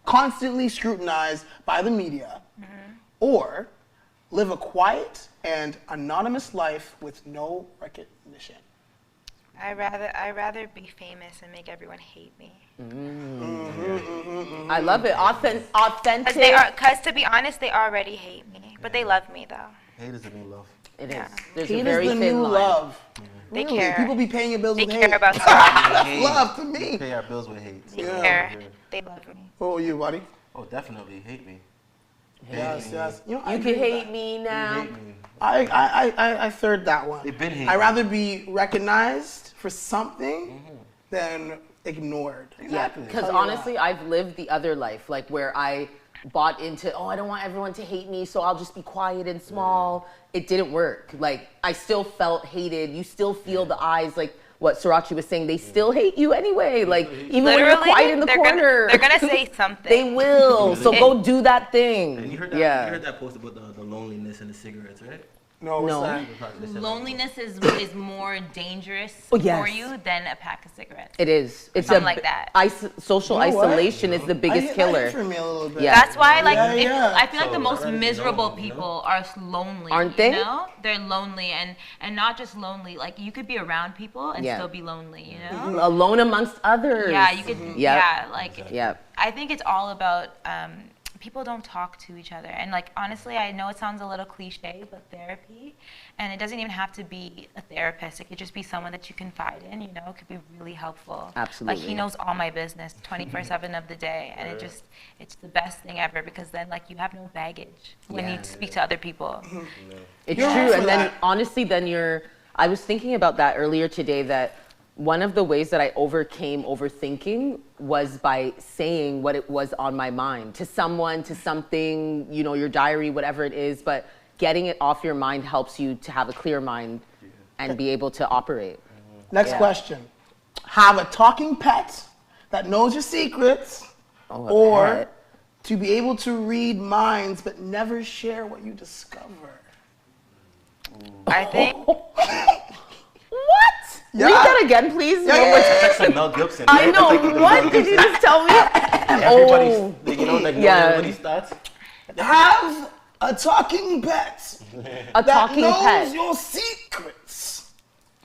Speaker 1: constantly scrutinized by the media, or live a quiet and anonymous life with no recognition?
Speaker 5: I rather be famous and make everyone hate me.
Speaker 2: I love it. Authentic.
Speaker 5: Cause to be honest, they already hate me, but they love me though.
Speaker 3: Hate is the new love.
Speaker 2: It is.
Speaker 5: Yeah.
Speaker 2: There's
Speaker 1: Hate
Speaker 2: a
Speaker 1: is
Speaker 2: very
Speaker 1: the
Speaker 2: thin
Speaker 1: new
Speaker 2: line.
Speaker 1: love.
Speaker 5: They
Speaker 1: Really,
Speaker 5: care.
Speaker 1: People be paying your bills
Speaker 5: They
Speaker 1: with
Speaker 5: care
Speaker 1: hate.
Speaker 5: about stuff.
Speaker 1: That's love to me.
Speaker 3: Pay our bills with hate.
Speaker 5: They
Speaker 1: Yeah.
Speaker 5: care. They love me.
Speaker 1: What were you, buddy?
Speaker 3: Oh, definitely hate me.
Speaker 1: Yes, yes. You know, I
Speaker 2: You
Speaker 1: agree
Speaker 2: can
Speaker 1: with
Speaker 2: hate
Speaker 1: that.
Speaker 2: me now.
Speaker 3: Hate me.
Speaker 1: I third that one.
Speaker 3: They've been hating.
Speaker 1: I'd rather be recognized for something than ignored.
Speaker 2: Yeah, because honestly, I've lived the other life, like where I bought into, I don't want everyone to hate me, so I'll just be quiet and small. It didn't work. Like, I still felt hated. You still feel the eyes, like what Surauchie was saying, they still hate you anyway. Like, even when you're quiet in the corner.
Speaker 5: They're gonna say something.
Speaker 2: They will. So go do that thing.
Speaker 3: And you heard that, you heard that post about the loneliness and the cigarettes, right?
Speaker 1: No.
Speaker 5: Loneliness is more dangerous
Speaker 2: Oh, yes.
Speaker 5: for you than a pack of cigarettes.
Speaker 2: It is. It's
Speaker 5: Something like that.
Speaker 2: Social
Speaker 1: You know what?
Speaker 2: isolation is the biggest killer.
Speaker 1: For me a little bit.
Speaker 2: Yeah.
Speaker 5: That's why, like,
Speaker 1: Yeah.
Speaker 5: I feel like the most
Speaker 3: already
Speaker 5: miserable
Speaker 3: know,
Speaker 5: people are lonely.
Speaker 2: Aren't they?
Speaker 5: You know? They're lonely, and not just lonely. Like, you could be around people and
Speaker 2: Yeah.
Speaker 5: still be lonely. You know?
Speaker 2: Alone amongst others.
Speaker 5: Yeah, you could. Yeah, like.
Speaker 2: Yeah.
Speaker 5: I think it's all about. People don't talk to each other, and like honestly, I know it sounds a little cliche, but therapy, and it doesn't even have to be a therapist. It could just be someone that you confide in. You know, it could be really helpful.
Speaker 2: Absolutely.
Speaker 5: Like, he knows all my business 24/7 of the day, and it's the best thing ever, because then like you have no baggage when you speak to other people.
Speaker 2: It's
Speaker 1: You're
Speaker 2: true.
Speaker 1: right for
Speaker 2: And then
Speaker 1: that.
Speaker 2: honestly, I was thinking about that earlier today, that one of the ways that I overcame overthinking was by saying what it was on my mind to someone, to something, you know, your diary, whatever it is, but getting it off your mind helps you to have a clear mind and be able to operate.
Speaker 1: Next question. Have a talking pet that knows your secrets, or
Speaker 2: pet.
Speaker 1: to be able to read minds but never share what you discover.
Speaker 5: I think.
Speaker 2: What?
Speaker 1: Yeah.
Speaker 2: Read that again, please. One more time.
Speaker 3: That's like Mel Gibson.
Speaker 2: I
Speaker 3: right?
Speaker 2: know.
Speaker 3: That's like the
Speaker 2: What
Speaker 3: Mel
Speaker 2: did you
Speaker 3: Gibson.
Speaker 2: just tell me?
Speaker 3: Everybody's, you know, like everybody's thoughts.
Speaker 1: Have a talking pet
Speaker 2: A
Speaker 1: that
Speaker 2: talking
Speaker 1: knows
Speaker 2: pet.
Speaker 1: your secrets,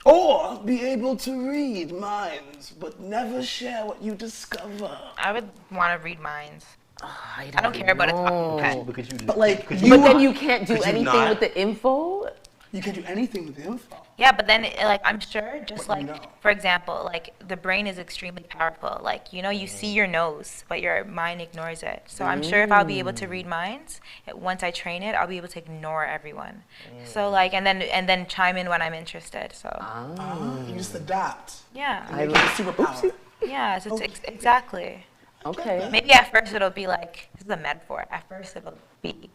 Speaker 1: or be able to read minds but never share what you discover.
Speaker 5: I would want to read minds.
Speaker 2: I
Speaker 5: I don't care about a talking pet.
Speaker 3: Because you,
Speaker 1: But like,
Speaker 3: because
Speaker 1: you,
Speaker 2: But then you can't do
Speaker 3: Could you
Speaker 2: anything
Speaker 3: not?
Speaker 2: with the info.
Speaker 1: you can do anything with the info.
Speaker 5: Yeah, but then, like, I'm sure, just
Speaker 1: What you
Speaker 5: like,
Speaker 1: know.
Speaker 5: for example, like, the brain is extremely powerful. Like, you know, you see your nose, but your mind ignores it. So I'm sure if I'll be able to read minds, once I train it, I'll be able to ignore everyone. So, like, and then chime in when I'm interested. So,
Speaker 1: You just adapt.
Speaker 5: yeah.
Speaker 1: Make it a superpower.
Speaker 5: Yeah, so it's exactly.
Speaker 2: Okay.
Speaker 5: Maybe at first it'll be like, this is a metaphor. At first it'll be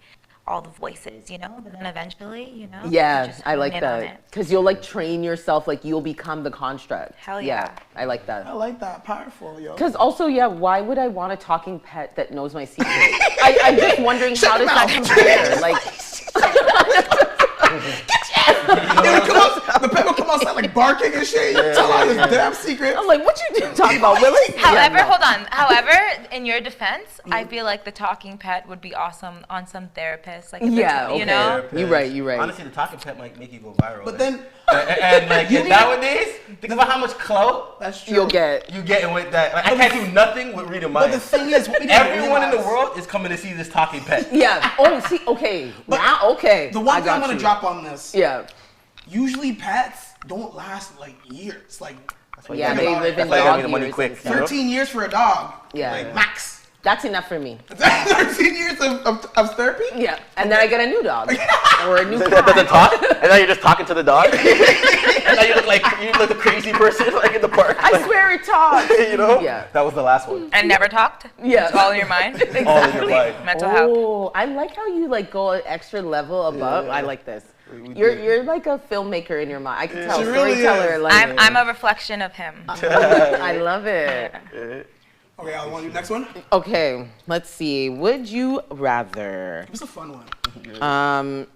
Speaker 5: all the voices, you know, but then eventually, you know. you
Speaker 2: Yeah,
Speaker 5: just
Speaker 2: I like
Speaker 5: hone in on
Speaker 2: that.
Speaker 5: it.
Speaker 2: Because you'll like train yourself, like you'll become the construct.
Speaker 5: Hell yeah.
Speaker 2: I like that.
Speaker 1: I like that. Powerful, yo.
Speaker 2: Because also, why would I want a talking pet that knows my secrets? I'm just wondering, how does that compare? Like,
Speaker 1: The pet will come outside like barking and shit. You tell all his damn secret.
Speaker 2: I'm like, what you talking about, Willie?
Speaker 5: However,
Speaker 2: Yeah, no.
Speaker 5: hold on. However, in your defense, I feel like the talking pet would be awesome on some therapist. Like, if
Speaker 2: Yeah,
Speaker 5: it's, you
Speaker 2: okay.
Speaker 5: know?
Speaker 2: You're right.
Speaker 3: Honestly, the talking pet might make you go viral.
Speaker 1: But then,
Speaker 3: and like nowadays, think about how much clout
Speaker 1: that's true.
Speaker 2: You'll get.
Speaker 3: you getting with that. Like, I can't do nothing with reading
Speaker 1: But the
Speaker 3: minds.
Speaker 1: thing is, what we didn't
Speaker 3: Everyone in the
Speaker 1: realize-
Speaker 3: world is coming to see this talking pet.
Speaker 2: Yeah. Oh, see, okay.
Speaker 1: But
Speaker 2: Now, okay.
Speaker 1: The one
Speaker 2: I
Speaker 1: thing I'm
Speaker 2: got
Speaker 1: gonna
Speaker 2: you.
Speaker 1: drop on this.
Speaker 2: Yeah.
Speaker 1: Usually pets don't last like years. Like,
Speaker 2: Yeah,
Speaker 1: think
Speaker 2: they
Speaker 1: about
Speaker 2: live
Speaker 1: it.
Speaker 2: in
Speaker 3: That's why you gotta
Speaker 2: dog
Speaker 3: get the money
Speaker 2: years
Speaker 3: quick,
Speaker 2: and
Speaker 3: you
Speaker 2: stuff.
Speaker 3: know?
Speaker 1: 13 years for a dog.
Speaker 2: Yeah.
Speaker 1: Like max.
Speaker 2: That's enough for me.
Speaker 1: 13 years of therapy?
Speaker 2: Yeah. And then I get a new dog or a new
Speaker 3: That doesn't
Speaker 2: cat.
Speaker 3: talk, and now you're just talking to the dog. And now you look like a crazy person, like in the park.
Speaker 2: I
Speaker 3: like,
Speaker 2: swear it talks.
Speaker 3: you know.
Speaker 2: Yeah.
Speaker 3: That was the last one.
Speaker 5: And never talked?
Speaker 2: Yeah.
Speaker 5: It's all in your mind?
Speaker 3: All in your mind.
Speaker 5: Mental health.
Speaker 2: Oh, I like how you like go an extra level above.
Speaker 3: Yeah.
Speaker 2: I like this.
Speaker 3: We
Speaker 2: You're like a filmmaker in your mind. I can tell.
Speaker 1: She really
Speaker 2: Storyteller.
Speaker 1: is.
Speaker 2: Like,
Speaker 5: I'm a reflection of him.
Speaker 2: I love it.
Speaker 1: Okay, I want to do the next one.
Speaker 2: Okay, let's see. Would you rather?
Speaker 1: It's a fun one.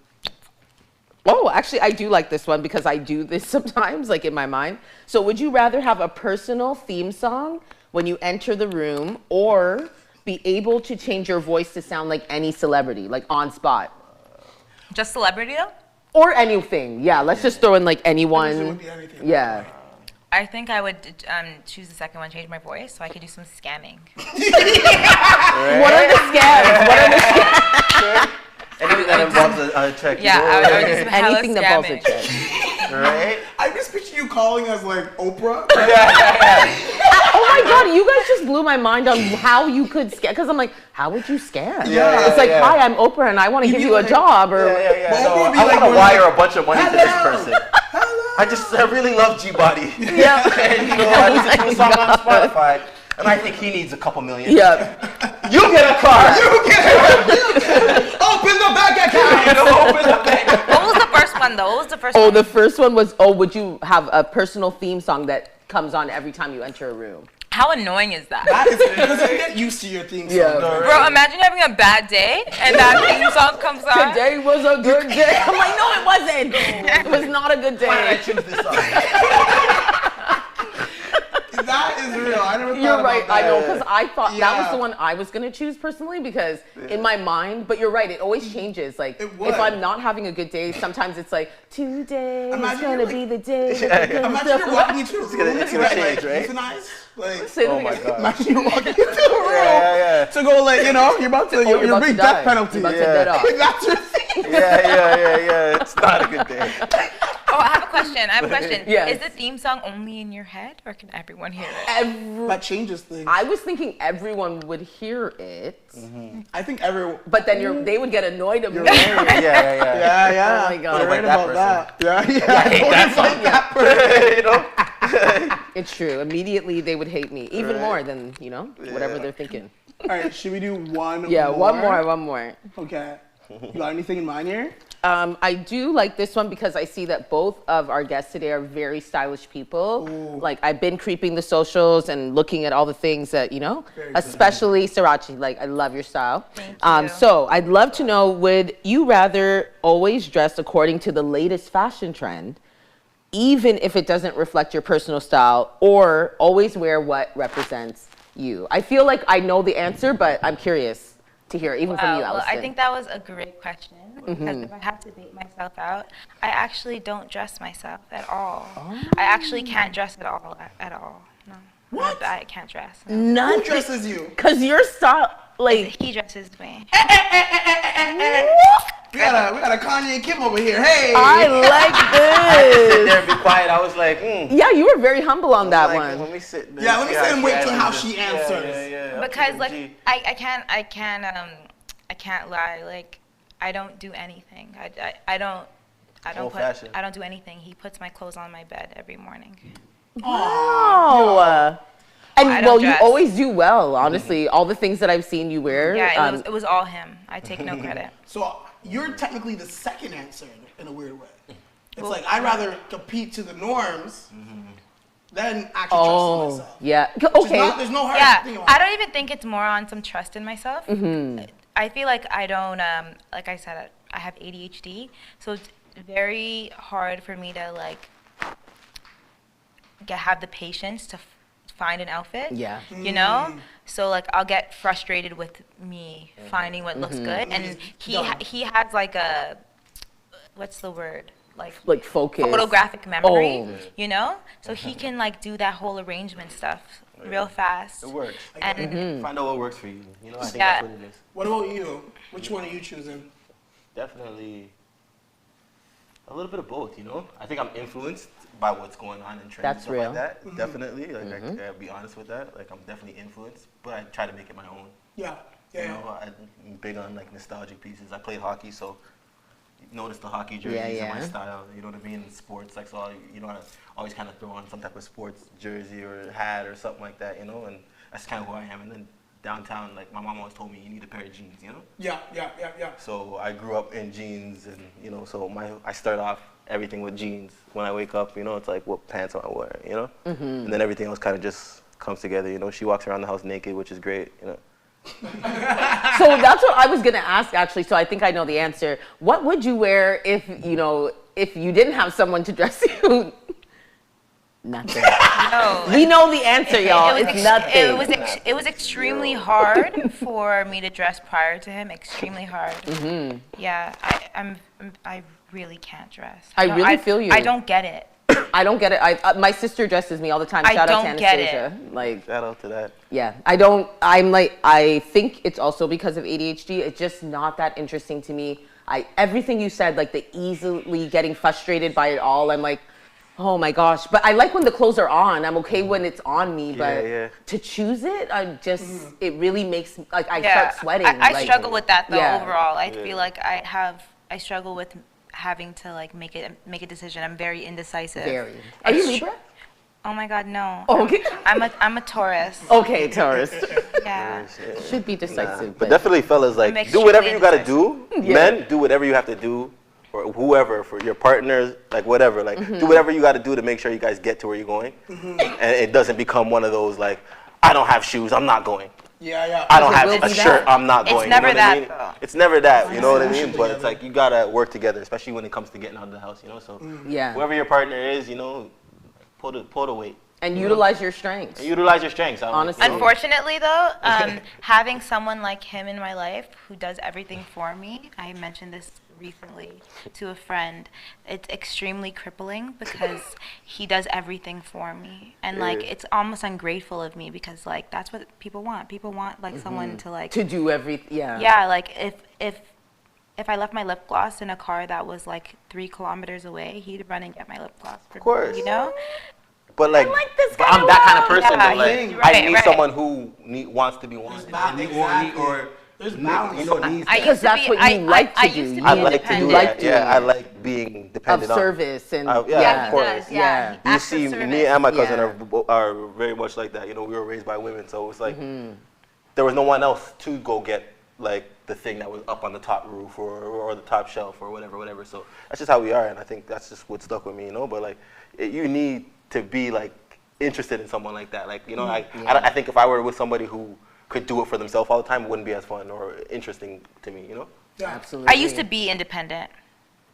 Speaker 2: Oh, actually, I do like this one because I do this sometimes, like in my mind. So, would you rather have a personal theme song when you enter the room, or be able to change your voice to sound like any celebrity, like on spot,
Speaker 5: Just celebrity though?
Speaker 2: or anything? Yeah, let's just throw in like
Speaker 1: It
Speaker 2: anyone.
Speaker 1: would be anything.
Speaker 2: Yeah.
Speaker 5: I think I would choose the second one, change my voice, so I could do some scamming.
Speaker 2: What are the scams? What are the scams?
Speaker 3: Anything that involves a check.
Speaker 5: Yeah,
Speaker 3: you
Speaker 5: I
Speaker 3: know,
Speaker 5: would do some hella
Speaker 2: Anything that involves a
Speaker 5: scamming.
Speaker 2: check.
Speaker 3: right?
Speaker 1: I just picture you calling us like Oprah.
Speaker 2: Oh my God, you guys just blew my mind on how you could scam. Because I'm like, how would you scam?
Speaker 3: Yeah,
Speaker 2: it's like,
Speaker 3: yeah.
Speaker 2: hi, I'm Oprah and I want to give
Speaker 1: be
Speaker 2: you a
Speaker 1: like-
Speaker 2: job. Or
Speaker 3: Yeah.
Speaker 1: But
Speaker 3: No,
Speaker 1: Oprah would be
Speaker 3: I
Speaker 1: like
Speaker 3: want to
Speaker 1: one of
Speaker 3: wire
Speaker 1: the-
Speaker 3: a bunch of money to this
Speaker 1: Hello.
Speaker 3: person. I really love G Body.
Speaker 2: Yeah.
Speaker 3: And you know, I listen to a song on Spotify, and I think he needs a couple million.
Speaker 2: Yeah.
Speaker 3: You get a car.
Speaker 1: Open the bank account.
Speaker 3: Open the bank.
Speaker 5: What was the first one though? What was the first
Speaker 2: Oh,
Speaker 5: one?
Speaker 2: the first one was, would you have a personal theme song that comes on every time you enter a room?
Speaker 5: How annoying is that?
Speaker 1: That is because you get used to your theme song.
Speaker 2: Yeah.
Speaker 5: Bro, imagine having a bad day and that theme song comes on.
Speaker 2: Today was a good day. I'm like, no, it wasn't. It was not a good day.
Speaker 3: Why did I choose this song?
Speaker 1: That is real. I never thought
Speaker 2: You're
Speaker 1: about
Speaker 2: right.
Speaker 1: that.
Speaker 2: I know, because I thought that was
Speaker 1: Yeah.
Speaker 2: the one I was gonna choose personally, because in my mind. But you're right. It always changes. Like
Speaker 1: It would.
Speaker 2: if I'm not having a good day, sometimes it's like today is
Speaker 1: Imagine
Speaker 2: gonna
Speaker 1: you're
Speaker 2: be
Speaker 1: like-
Speaker 2: the day.
Speaker 1: Imagine you're walking into a room
Speaker 3: it's gonna change,
Speaker 1: like,
Speaker 3: right?
Speaker 1: euthanize. Like,
Speaker 2: Say that
Speaker 3: Oh my
Speaker 2: again.
Speaker 3: god.
Speaker 1: imagine you're walking into a room
Speaker 3: Yeah.
Speaker 1: to go like, you know, you're about to,
Speaker 2: you're
Speaker 1: you're
Speaker 2: about
Speaker 1: being
Speaker 2: to die.
Speaker 1: death penalty.
Speaker 2: You're about to
Speaker 3: Yeah.
Speaker 2: dead off.
Speaker 1: That's your thing.
Speaker 3: Yeah. It's not a good day.
Speaker 5: Oh, I have a question.
Speaker 2: Yes.
Speaker 5: Is the theme song only in your head or can everyone hear it?
Speaker 1: That changes things.
Speaker 2: I was thinking everyone would hear it,
Speaker 1: I think everyone.
Speaker 2: but then they would get annoyed at me.
Speaker 3: Yeah.
Speaker 1: Yeah.
Speaker 2: Oh my God.
Speaker 1: You're right
Speaker 3: Don't
Speaker 1: about
Speaker 3: invite
Speaker 1: that. Yeah. Don't invite that person.
Speaker 3: You know?
Speaker 2: It's true. Immediately they would hate me even more than whatever they're thinking.
Speaker 1: All right, should we do one
Speaker 2: Yeah,
Speaker 1: more?
Speaker 2: one more.
Speaker 1: Okay. You got anything in mind here?
Speaker 2: I do like this one because I see that both of our guests today are very stylish people.
Speaker 1: Ooh.
Speaker 2: Like I've been creeping the socials and looking at all the things that,
Speaker 1: Very
Speaker 2: especially Surauchie, like I love your style.
Speaker 5: Thank you.
Speaker 2: So I'd love to know, would you rather always dress according to the latest fashion trend, even if it doesn't reflect your personal style, or always wear what represents you? I feel like I know the answer, but I'm curious to hear, even from you,
Speaker 5: Well,
Speaker 2: Allison.
Speaker 5: I think that was a great question because if I have to date myself out, I actually don't dress myself at all. I actually can't dress at all. No.
Speaker 1: What?
Speaker 5: I can't dress. No.
Speaker 1: Who
Speaker 2: Nothing.
Speaker 1: dresses you?
Speaker 2: Cause your style, like,
Speaker 5: He dresses me.
Speaker 1: We got a Kanye and Kim over here. Hey.
Speaker 2: I like
Speaker 3: Sit
Speaker 2: this.
Speaker 3: there and be quiet. I was like,
Speaker 2: Yeah, you were very humble on that
Speaker 3: like,
Speaker 2: one.
Speaker 3: Let me sit there.
Speaker 1: Yeah, let me sit and wait till how
Speaker 3: answers
Speaker 1: she
Speaker 3: it.
Speaker 1: answers.
Speaker 3: Yeah.
Speaker 5: Because like
Speaker 3: Gee.
Speaker 5: I can't lie. Like I don't do anything. I don't
Speaker 3: Old-fashioned.
Speaker 5: I don't do anything. He puts my clothes on my bed every morning.
Speaker 2: Oh. And
Speaker 5: I don't
Speaker 2: well, you
Speaker 5: dress.
Speaker 2: always do well, honestly. All the things that I've seen you wear.
Speaker 5: Yeah, it was all him. I take no credit.
Speaker 1: So you're technically the second answer in a weird way. It's like I'd rather compete to the norms than actually trust in myself.
Speaker 2: Yeah.
Speaker 1: Which is
Speaker 2: Okay.
Speaker 1: not- there's no hard
Speaker 5: Yeah,
Speaker 1: thing about
Speaker 5: I
Speaker 1: it.
Speaker 5: don't even think it's more on some trust in myself. I feel like I don't, like I said, I have ADHD, so it's very hard for me to like have the patience to find an outfit.
Speaker 2: Yeah.
Speaker 5: You know, so like I'll get frustrated with me finding what looks good, and he has like a, what's the word?
Speaker 2: Like focus.
Speaker 5: Photographic memory,
Speaker 2: Oh.
Speaker 5: you know? So he can like do that whole arrangement stuff real fast.
Speaker 3: It works.
Speaker 5: And
Speaker 3: Find out what works for you. You know, I think
Speaker 5: Yeah.
Speaker 3: that's what it is.
Speaker 1: What about you? Which one are you choosing?
Speaker 3: Definitely a little bit of both, you know? I think I'm influenced by what's going on in trends
Speaker 2: That's
Speaker 3: and stuff
Speaker 2: real.
Speaker 3: like that. Definitely. Like, I'll be honest with that. Like, I'm definitely influenced, but I try to make it my own.
Speaker 1: Yeah.
Speaker 3: You
Speaker 1: Yeah.
Speaker 3: know, I'm big on, like, nostalgic pieces. I played hockey, so you notice the hockey jerseys
Speaker 2: Yeah,
Speaker 3: and my
Speaker 2: yeah.
Speaker 3: style. You know what I mean? In sports, like, so I always kind of throw on some type of sports jersey or hat or something like that, you know? And that's kind of who I am. And then downtown, like, my mom always told me, you need a pair of jeans, you know?
Speaker 1: Yeah.
Speaker 3: So I grew up in jeans, and you know, so I start off everything with jeans. When I wake up, you know, it's like what pants am I wearing, you know, and then everything else kind of just comes together. You know, she walks around the house naked, which is great, you know.
Speaker 2: So that's what I was gonna ask actually. So I think I know the answer. What would you wear if you didn't have someone to dress you? Nothing.
Speaker 5: no.
Speaker 2: We know the answer, y'all.
Speaker 5: It was
Speaker 2: It's
Speaker 5: ex-
Speaker 2: nothing.
Speaker 5: It was extremely hard for me to dress prior to him. Extremely hard. Yeah, I really can't dress.
Speaker 2: I really feel you.
Speaker 5: I don't get it.
Speaker 2: I don't get it. My sister dresses me all the time.
Speaker 5: I
Speaker 2: Shout out to
Speaker 5: don't get it.
Speaker 2: Anastasia. Like,
Speaker 3: Shout out to that.
Speaker 2: yeah, I think it's also because of ADHD. It's just not that interesting to me. Everything you said, like the easily getting frustrated by it all. I'm like, oh my gosh. But I like when the clothes are on. I'm okay when it's on me. But
Speaker 3: Yeah.
Speaker 2: to choose it, it really makes like I start sweating.
Speaker 5: I
Speaker 2: like,
Speaker 5: struggle with that though.
Speaker 2: Yeah.
Speaker 5: Overall, I feel like I struggle with having to like make a decision. I'm very indecisive.
Speaker 2: Very. Are you Libra?
Speaker 5: Oh my God, no.
Speaker 2: Oh, okay.
Speaker 5: I'm a Taurus.
Speaker 2: Okay, Taurus.
Speaker 5: Yeah.
Speaker 2: Should be decisive.
Speaker 3: But definitely, fellas, like,
Speaker 5: Makes
Speaker 3: do whatever
Speaker 5: truly
Speaker 3: you gotta do.
Speaker 2: Yeah.
Speaker 3: Men, do whatever you have to do, or whoever, for your partners, like whatever. Like, do whatever you gotta do to make sure you guys get to where you're going, and it doesn't become one of those like, I don't have shoes, I'm not going.
Speaker 1: Yeah.
Speaker 3: I don't have
Speaker 2: will
Speaker 3: a
Speaker 2: be
Speaker 3: shirt,
Speaker 2: that.
Speaker 3: I'm not
Speaker 5: It's
Speaker 3: going.
Speaker 5: never
Speaker 3: you know what I
Speaker 5: that,
Speaker 3: mean?
Speaker 5: though.
Speaker 3: It's never that, you know what I
Speaker 1: Solution
Speaker 3: mean? But it's
Speaker 1: together.
Speaker 3: like, you gotta work together, especially when it comes to getting out of the house, you know? So
Speaker 2: Yeah.
Speaker 3: whoever your partner is, you know, pull the weight.
Speaker 2: And utilize your strengths.
Speaker 3: Utilize your strengths.
Speaker 2: Honestly.
Speaker 5: Unfortunately, though, having someone like him in my life who does everything for me, I mentioned this recently to a friend, it's extremely crippling because he does everything for me. And, like, it's almost ungrateful of me because, like, that's what people want. People want, like, someone to, like...
Speaker 2: To do everything, yeah.
Speaker 5: Yeah, like, if I left my lip gloss in a car that was, like, 3 kilometers away, he'd run and get my lip gloss for me,
Speaker 3: course.
Speaker 5: you know?
Speaker 3: But like,
Speaker 2: this
Speaker 3: but I'm that kind of person.
Speaker 5: Yeah,
Speaker 3: though, like,
Speaker 5: you're
Speaker 3: I
Speaker 5: right,
Speaker 3: need
Speaker 5: right.
Speaker 3: someone who wants to be wanted.
Speaker 1: There's balance.
Speaker 3: You know, needs
Speaker 5: I
Speaker 3: that.
Speaker 5: used to
Speaker 2: that's
Speaker 5: be-
Speaker 2: what you like to
Speaker 5: I
Speaker 2: do.
Speaker 5: used to
Speaker 2: You
Speaker 5: be
Speaker 3: I like to do
Speaker 5: independent.
Speaker 2: like
Speaker 3: that.
Speaker 2: doing
Speaker 3: Yeah, I
Speaker 2: it.
Speaker 3: like being
Speaker 2: Of
Speaker 3: dependent on.
Speaker 2: service and
Speaker 3: Yeah, of course.
Speaker 5: Yes,
Speaker 2: Yeah.
Speaker 5: yeah.
Speaker 3: You
Speaker 5: Acts
Speaker 3: see,
Speaker 5: of service.
Speaker 3: me and my cousin
Speaker 2: Yeah.
Speaker 3: are very much like that. You know, we were raised by women, so it's like there was no one else to go get like the thing that was up on the top roof or the top shelf or whatever. So that's just how we are, and I think that's just what stuck with me, you know. But like, you need to be like interested in someone like that. Like, you know, I think if I were with somebody who could do it for themselves all the time, it wouldn't be as fun or interesting to me, you know.
Speaker 1: Yeah.
Speaker 2: Absolutely.
Speaker 5: I used to be independent,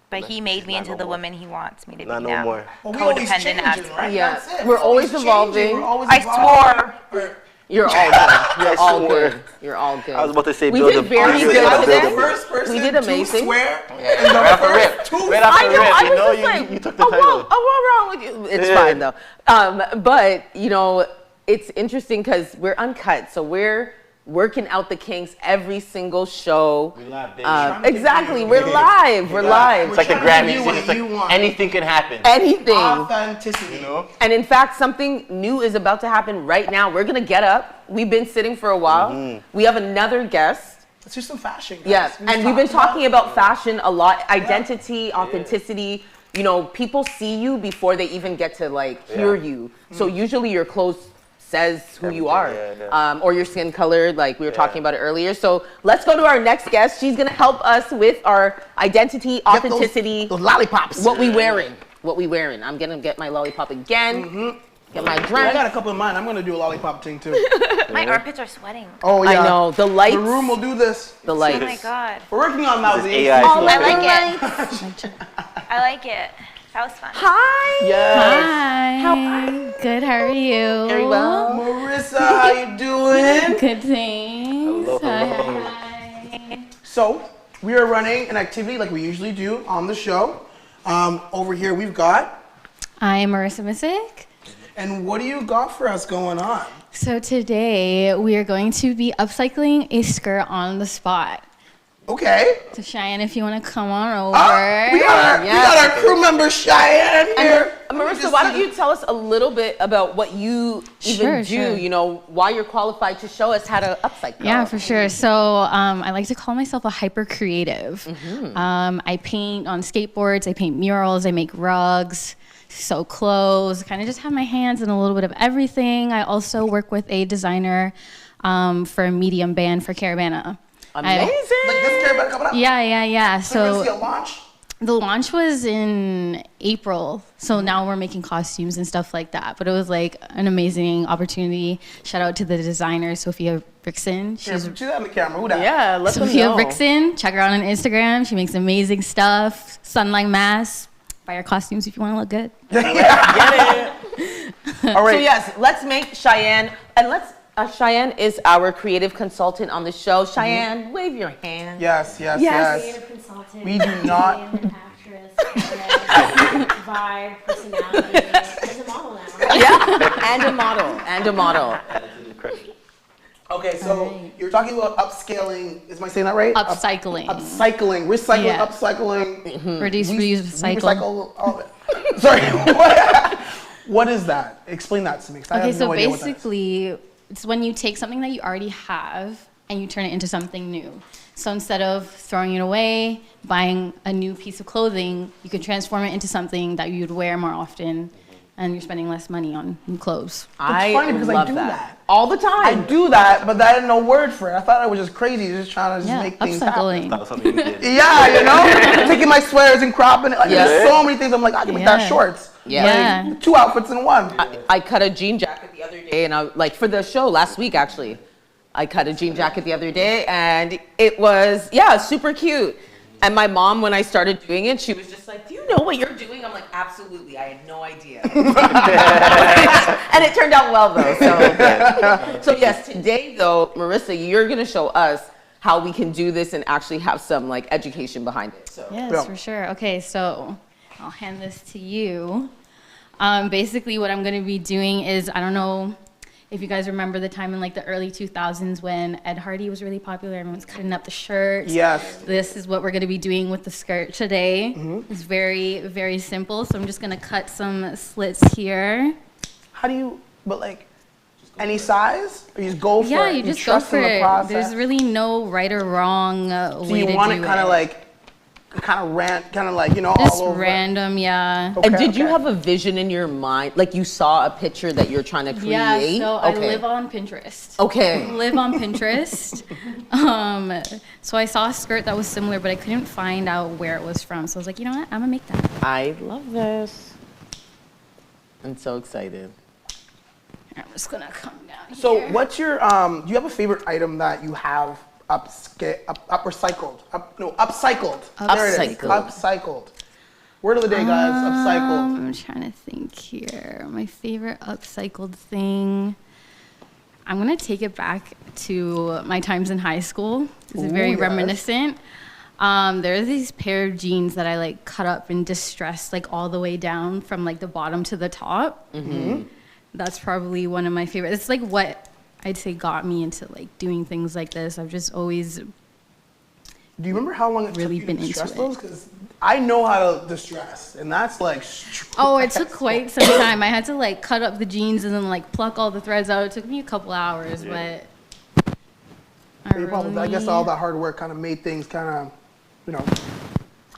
Speaker 5: but he made me
Speaker 3: Not
Speaker 5: into
Speaker 3: no
Speaker 5: the
Speaker 3: more.
Speaker 5: woman he wants me to
Speaker 3: Not
Speaker 5: be
Speaker 3: no
Speaker 5: now.
Speaker 3: more.
Speaker 1: Well, we always
Speaker 5: Codependent
Speaker 1: changing,
Speaker 5: as
Speaker 1: right?
Speaker 2: Yeah.
Speaker 1: That's it.
Speaker 2: We're always
Speaker 1: changing.
Speaker 2: evolving.
Speaker 1: We're always
Speaker 5: I
Speaker 1: evolving.
Speaker 5: swore.
Speaker 2: You're all good. You're all
Speaker 3: swore.
Speaker 2: good. You're all good.
Speaker 3: I was about to say
Speaker 2: we
Speaker 3: build
Speaker 2: did
Speaker 3: a-
Speaker 2: very
Speaker 3: build a-
Speaker 2: good
Speaker 1: I was
Speaker 3: build
Speaker 1: the
Speaker 3: a-
Speaker 2: today.
Speaker 1: first person
Speaker 2: We did amazing.
Speaker 1: to swear.
Speaker 3: Right off the rip. Right off
Speaker 2: I
Speaker 3: the
Speaker 2: know.
Speaker 3: rip.
Speaker 2: I
Speaker 3: You
Speaker 2: was
Speaker 3: know,
Speaker 2: just like,
Speaker 3: you took the title.
Speaker 2: oh, what wrong with you? It's fine though. But you know, it's interesting because we're uncut, so we're working out the kinks every single show.
Speaker 3: We live, baby.
Speaker 2: Exactly. We're live. We're live.
Speaker 3: It's like the
Speaker 1: trying to
Speaker 3: Grammys.
Speaker 1: do what
Speaker 3: It's like
Speaker 1: you want.
Speaker 3: anything can happen.
Speaker 2: Anything.
Speaker 1: Authenticity.
Speaker 3: You know.
Speaker 2: And in fact, something new is about to happen right now. We're gonna get up. We've been sitting for a while. We have another guest.
Speaker 1: Let's do some fashion. Guys.
Speaker 2: Yeah,
Speaker 1: We just
Speaker 2: and we've been
Speaker 1: talked
Speaker 2: talking about fashion a lot. Identity, authenticity. You know, people see you before they even get to like hear you. So usually your clothes says who you are, or your skin color, like we were talking about it earlier. So let's go to our next guest. She's gonna help us with our identity,
Speaker 1: Get those-
Speaker 2: authenticity.
Speaker 1: Those lollipops.
Speaker 2: What we wearing? What we wearing? I'm gonna get my lollipop again. Get my
Speaker 1: I
Speaker 2: drink.
Speaker 1: got a couple of mine. I'm gonna do a lollipop thing too.
Speaker 5: My armpits are sweating.
Speaker 1: Oh yeah.
Speaker 2: I know the lights.
Speaker 1: The room will do this.
Speaker 2: The
Speaker 5: Oh
Speaker 2: lights.
Speaker 5: my god.
Speaker 1: We're working on that.
Speaker 3: This AI
Speaker 2: All
Speaker 5: I
Speaker 2: the
Speaker 5: like
Speaker 2: lights.
Speaker 5: it. I like it. That was fun.
Speaker 2: Hi.
Speaker 1: Yes.
Speaker 6: Hi.
Speaker 2: How are you?
Speaker 6: Good. How are you?
Speaker 2: Very well.
Speaker 1: Marissa, how you doing?
Speaker 6: Good. Thanks.
Speaker 3: Hello.
Speaker 6: Hi.
Speaker 1: So we are running an activity like we usually do on the show. Over here we've got.
Speaker 6: I'm Marissa Misick.
Speaker 1: And what do you got for us going on?
Speaker 6: So today we are going to be upcycling a skirt on the spot.
Speaker 1: Okay.
Speaker 6: So Cheyenne, if you want to come on over.
Speaker 1: We got our crew member Cheyenne here.
Speaker 2: Marissa, why don't you tell us a little bit about what you even
Speaker 6: Sure,
Speaker 2: do,
Speaker 6: sure.
Speaker 2: you know, why you're qualified to show us how to upcycle.
Speaker 6: Yeah, for sure. So I like to call myself a hyper creative. I paint on skateboards, I paint murals, I make rugs, sew clothes, kind of just have my hands in a little bit of everything. I also work with a designer for a medium band for Caravana.
Speaker 2: Amazing.
Speaker 1: Like this Caribbean coming up?
Speaker 6: Yeah.
Speaker 1: So we're gonna see
Speaker 6: So
Speaker 1: a launch?
Speaker 6: the launch was in April. So now we're making costumes and stuff like that. But it was like an amazing opportunity. Shout out to the designer, Sophia Rickson.
Speaker 1: She's that on the camera. Who that?
Speaker 2: Yeah, let them
Speaker 6: Sophia
Speaker 2: know.
Speaker 6: Rickson. Check her out on Instagram. She makes amazing stuff. Sunlight masks. Buy your costumes if you want to look good.
Speaker 2: Get it.
Speaker 1: All
Speaker 2: So
Speaker 1: right.
Speaker 2: yes, let's make Cheyenne, and Cheyenne is our creative consultant on the show. Cheyenne, wave your hand.
Speaker 1: Yes.
Speaker 7: Creative consultant.
Speaker 1: We do not-
Speaker 7: An actress, vibe, personality. There's a model now.
Speaker 2: Yeah, and a model.
Speaker 1: Okay, so you're talking about upscaling. Is my saying that right?
Speaker 6: Upcycling.
Speaker 1: Upcycling, recycling,
Speaker 6: Yeah.
Speaker 1: upcycling.
Speaker 6: Reduce, reuse, recycle.
Speaker 1: Recycle all of it. Sorry. What is that? Explain that to me. 'Cause I
Speaker 6: Okay,
Speaker 1: have
Speaker 6: so
Speaker 1: no idea what that is.
Speaker 6: basically, it's when you take something that you already have and you turn it into something new. So instead of throwing it away, buying a new piece of clothing, you can transform it into something that you'd wear more often and you're spending less money on new clothes.
Speaker 2: I
Speaker 1: funny because I
Speaker 2: love
Speaker 1: do
Speaker 2: that.
Speaker 1: that.
Speaker 2: All the
Speaker 1: I
Speaker 2: time.
Speaker 1: do that, but I had no word for it. I thought I was just crazy, just trying to just make things happen.
Speaker 6: upcycling.
Speaker 3: That was something you did.
Speaker 1: Yeah, you know, taking my sweaters and cropping it. Like, there's so many things. I'm like, I can make that shorts.
Speaker 2: Yeah.
Speaker 1: Like, 2 outfits in one.
Speaker 2: I cut a jean jacket the other day, and I like for the show last week actually. I cut a jean jacket the other day, and it was super cute. And my mom, when I started doing it, she was just like, "Do you know what you're doing?" I'm like, "Absolutely, I had no idea." And it turned out well though. So yes, today though, Marissa, you're gonna show us how we can do this and actually have some like education behind it. So
Speaker 6: Yes, for sure. Okay, so I'll hand this to you. Basically, what I'm going to be doing is, I don't know if you guys remember the time in like the early 2000s when Ed Hardy was really popular. Everyone was cutting up the shirts.
Speaker 1: Yes.
Speaker 6: This is what we're going to be doing with the skirt today. It's very, very simple. So I'm just going to cut some slits here.
Speaker 1: How do you, but like, any size? Or you just go for it?
Speaker 6: Yeah, you just go
Speaker 1: trust
Speaker 6: for
Speaker 1: in the
Speaker 6: it.
Speaker 1: process?
Speaker 6: There's really no right or wrong
Speaker 1: Do
Speaker 6: way
Speaker 1: you
Speaker 6: to
Speaker 1: want
Speaker 6: do
Speaker 1: it kind of like, you know,
Speaker 6: just
Speaker 1: all over?
Speaker 6: random, yeah.
Speaker 1: Okay,
Speaker 2: and did you
Speaker 1: okay.
Speaker 2: have a vision in your mind? Like you saw a picture that you're trying to create?
Speaker 6: Yeah, so I live on Pinterest.
Speaker 2: Okay.
Speaker 6: Live on Pinterest. So I saw a skirt that was similar, but I couldn't find out where it was from. So I was like, you know what? I'm gonna make that.
Speaker 2: I love this. I'm so excited.
Speaker 6: I'm just gonna come down
Speaker 1: So
Speaker 6: here.
Speaker 1: what's your, do you have a favorite item that you have upcycled? There it is,
Speaker 2: Upcycled.
Speaker 1: upcycled. Word of the day, guys, upcycled.
Speaker 6: I'm trying to think here. My favorite upcycled thing. I'm gonna take it back to my times in high school. This is very
Speaker 1: yes.
Speaker 6: reminiscent. There are these pair of jeans that I like cut up and distressed like all the way down from like the bottom to the top. That's probably one of my favorites. It's like what I'd say got me into like doing things like this. I've just always
Speaker 1: Do you remember how long it
Speaker 6: really
Speaker 1: took you
Speaker 6: been
Speaker 1: to
Speaker 6: into
Speaker 1: distress
Speaker 6: it.
Speaker 1: those? Because I know how to distress, and that's like.
Speaker 6: Oh, it took quite some time. I had to like cut up the jeans and then like pluck all the threads out. It took me a couple hours, but
Speaker 1: I guess all that hard work kind of made things kind of, you know,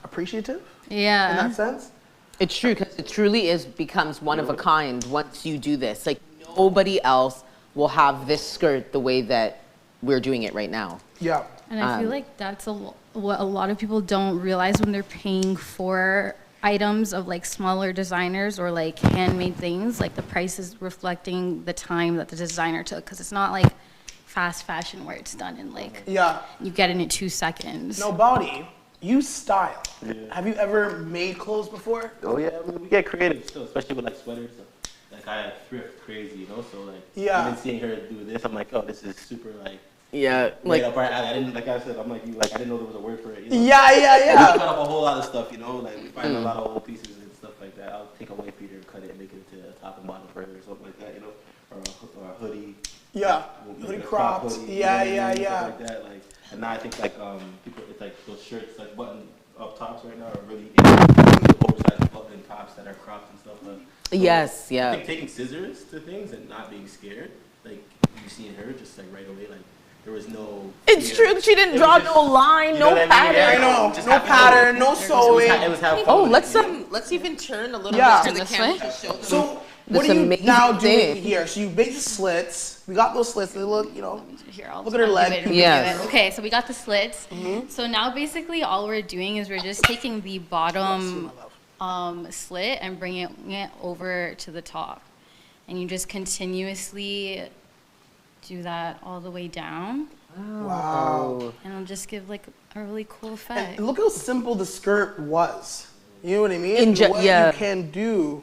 Speaker 1: appreciative in
Speaker 6: yeah.
Speaker 1: that sense.
Speaker 2: It's true because it truly becomes one of a kind once you do this. Like nobody else will have this skirt the way that we're doing it right now.
Speaker 1: Yeah.
Speaker 6: And I feel like that's what a lot of people don't realize when they're paying for items of like smaller designers or like handmade things. Like the price is reflecting the time that the designer took, because it's not like fast fashion where it's done in like you get it in 2 seconds.
Speaker 1: No, Body, you style. Have you ever made clothes before?
Speaker 3: Oh yeah, I mean, we get creative still, especially with like sweaters. Like I thrift crazy, you know. So like, even seeing her do this, I'm like, oh, this is super like.
Speaker 2: Yeah,
Speaker 3: Like I didn't, like I said, I'm like you, like I didn't know there was a word for it. You know?
Speaker 1: Yeah.
Speaker 3: We cut up a whole lot of stuff, you know. Like we find a lot of old pieces and stuff like that. I'll take a white beater, cut it, and make it into a top and bottom for her or something like that, you know, or a hoodie.
Speaker 1: Yeah.
Speaker 3: We'll
Speaker 1: Hoodie
Speaker 3: make a
Speaker 1: cropped.
Speaker 3: crop hoodie,
Speaker 1: Yeah.
Speaker 3: you know, stuff like that. Like, and now I think like people, it's like those shirts like button up tops right now are really oversized button tops that are cropped and stuff.
Speaker 2: Yes,
Speaker 3: I
Speaker 2: yeah.
Speaker 3: think taking scissors to things and not being scared, like you seen her just like right away, like there was no.
Speaker 2: It's
Speaker 3: fear.
Speaker 2: true. She didn't
Speaker 3: It
Speaker 2: draw
Speaker 3: was just-
Speaker 2: no line,
Speaker 3: you know
Speaker 2: no
Speaker 3: what I mean? Yeah,
Speaker 2: pattern.
Speaker 1: I know.
Speaker 3: Just
Speaker 1: No
Speaker 3: have fun.
Speaker 1: pattern, no sewing.
Speaker 3: It was have fun.
Speaker 2: Oh,
Speaker 3: with it, you know?
Speaker 2: let's even turn a little
Speaker 1: Yeah.
Speaker 2: bit to the
Speaker 6: This
Speaker 2: camera
Speaker 6: way?
Speaker 2: to show them.
Speaker 1: So
Speaker 2: This
Speaker 1: what are you
Speaker 2: amazing
Speaker 1: now doing
Speaker 2: thing.
Speaker 1: here? So you made the slits. We got those slits. They look, you know.
Speaker 6: Here, I'll
Speaker 1: Look at her leg.
Speaker 6: give it-
Speaker 2: Yes.
Speaker 6: Okay, so we got the slits. So now basically all we're doing is we're just taking the bottom slit and bringing it over to the top. And you just continuously do that all the way down.
Speaker 1: Wow.
Speaker 6: And it'll just give like a really cool effect.
Speaker 1: And look how simple the skirt was. You know what I mean? What
Speaker 2: yeah.
Speaker 1: you can do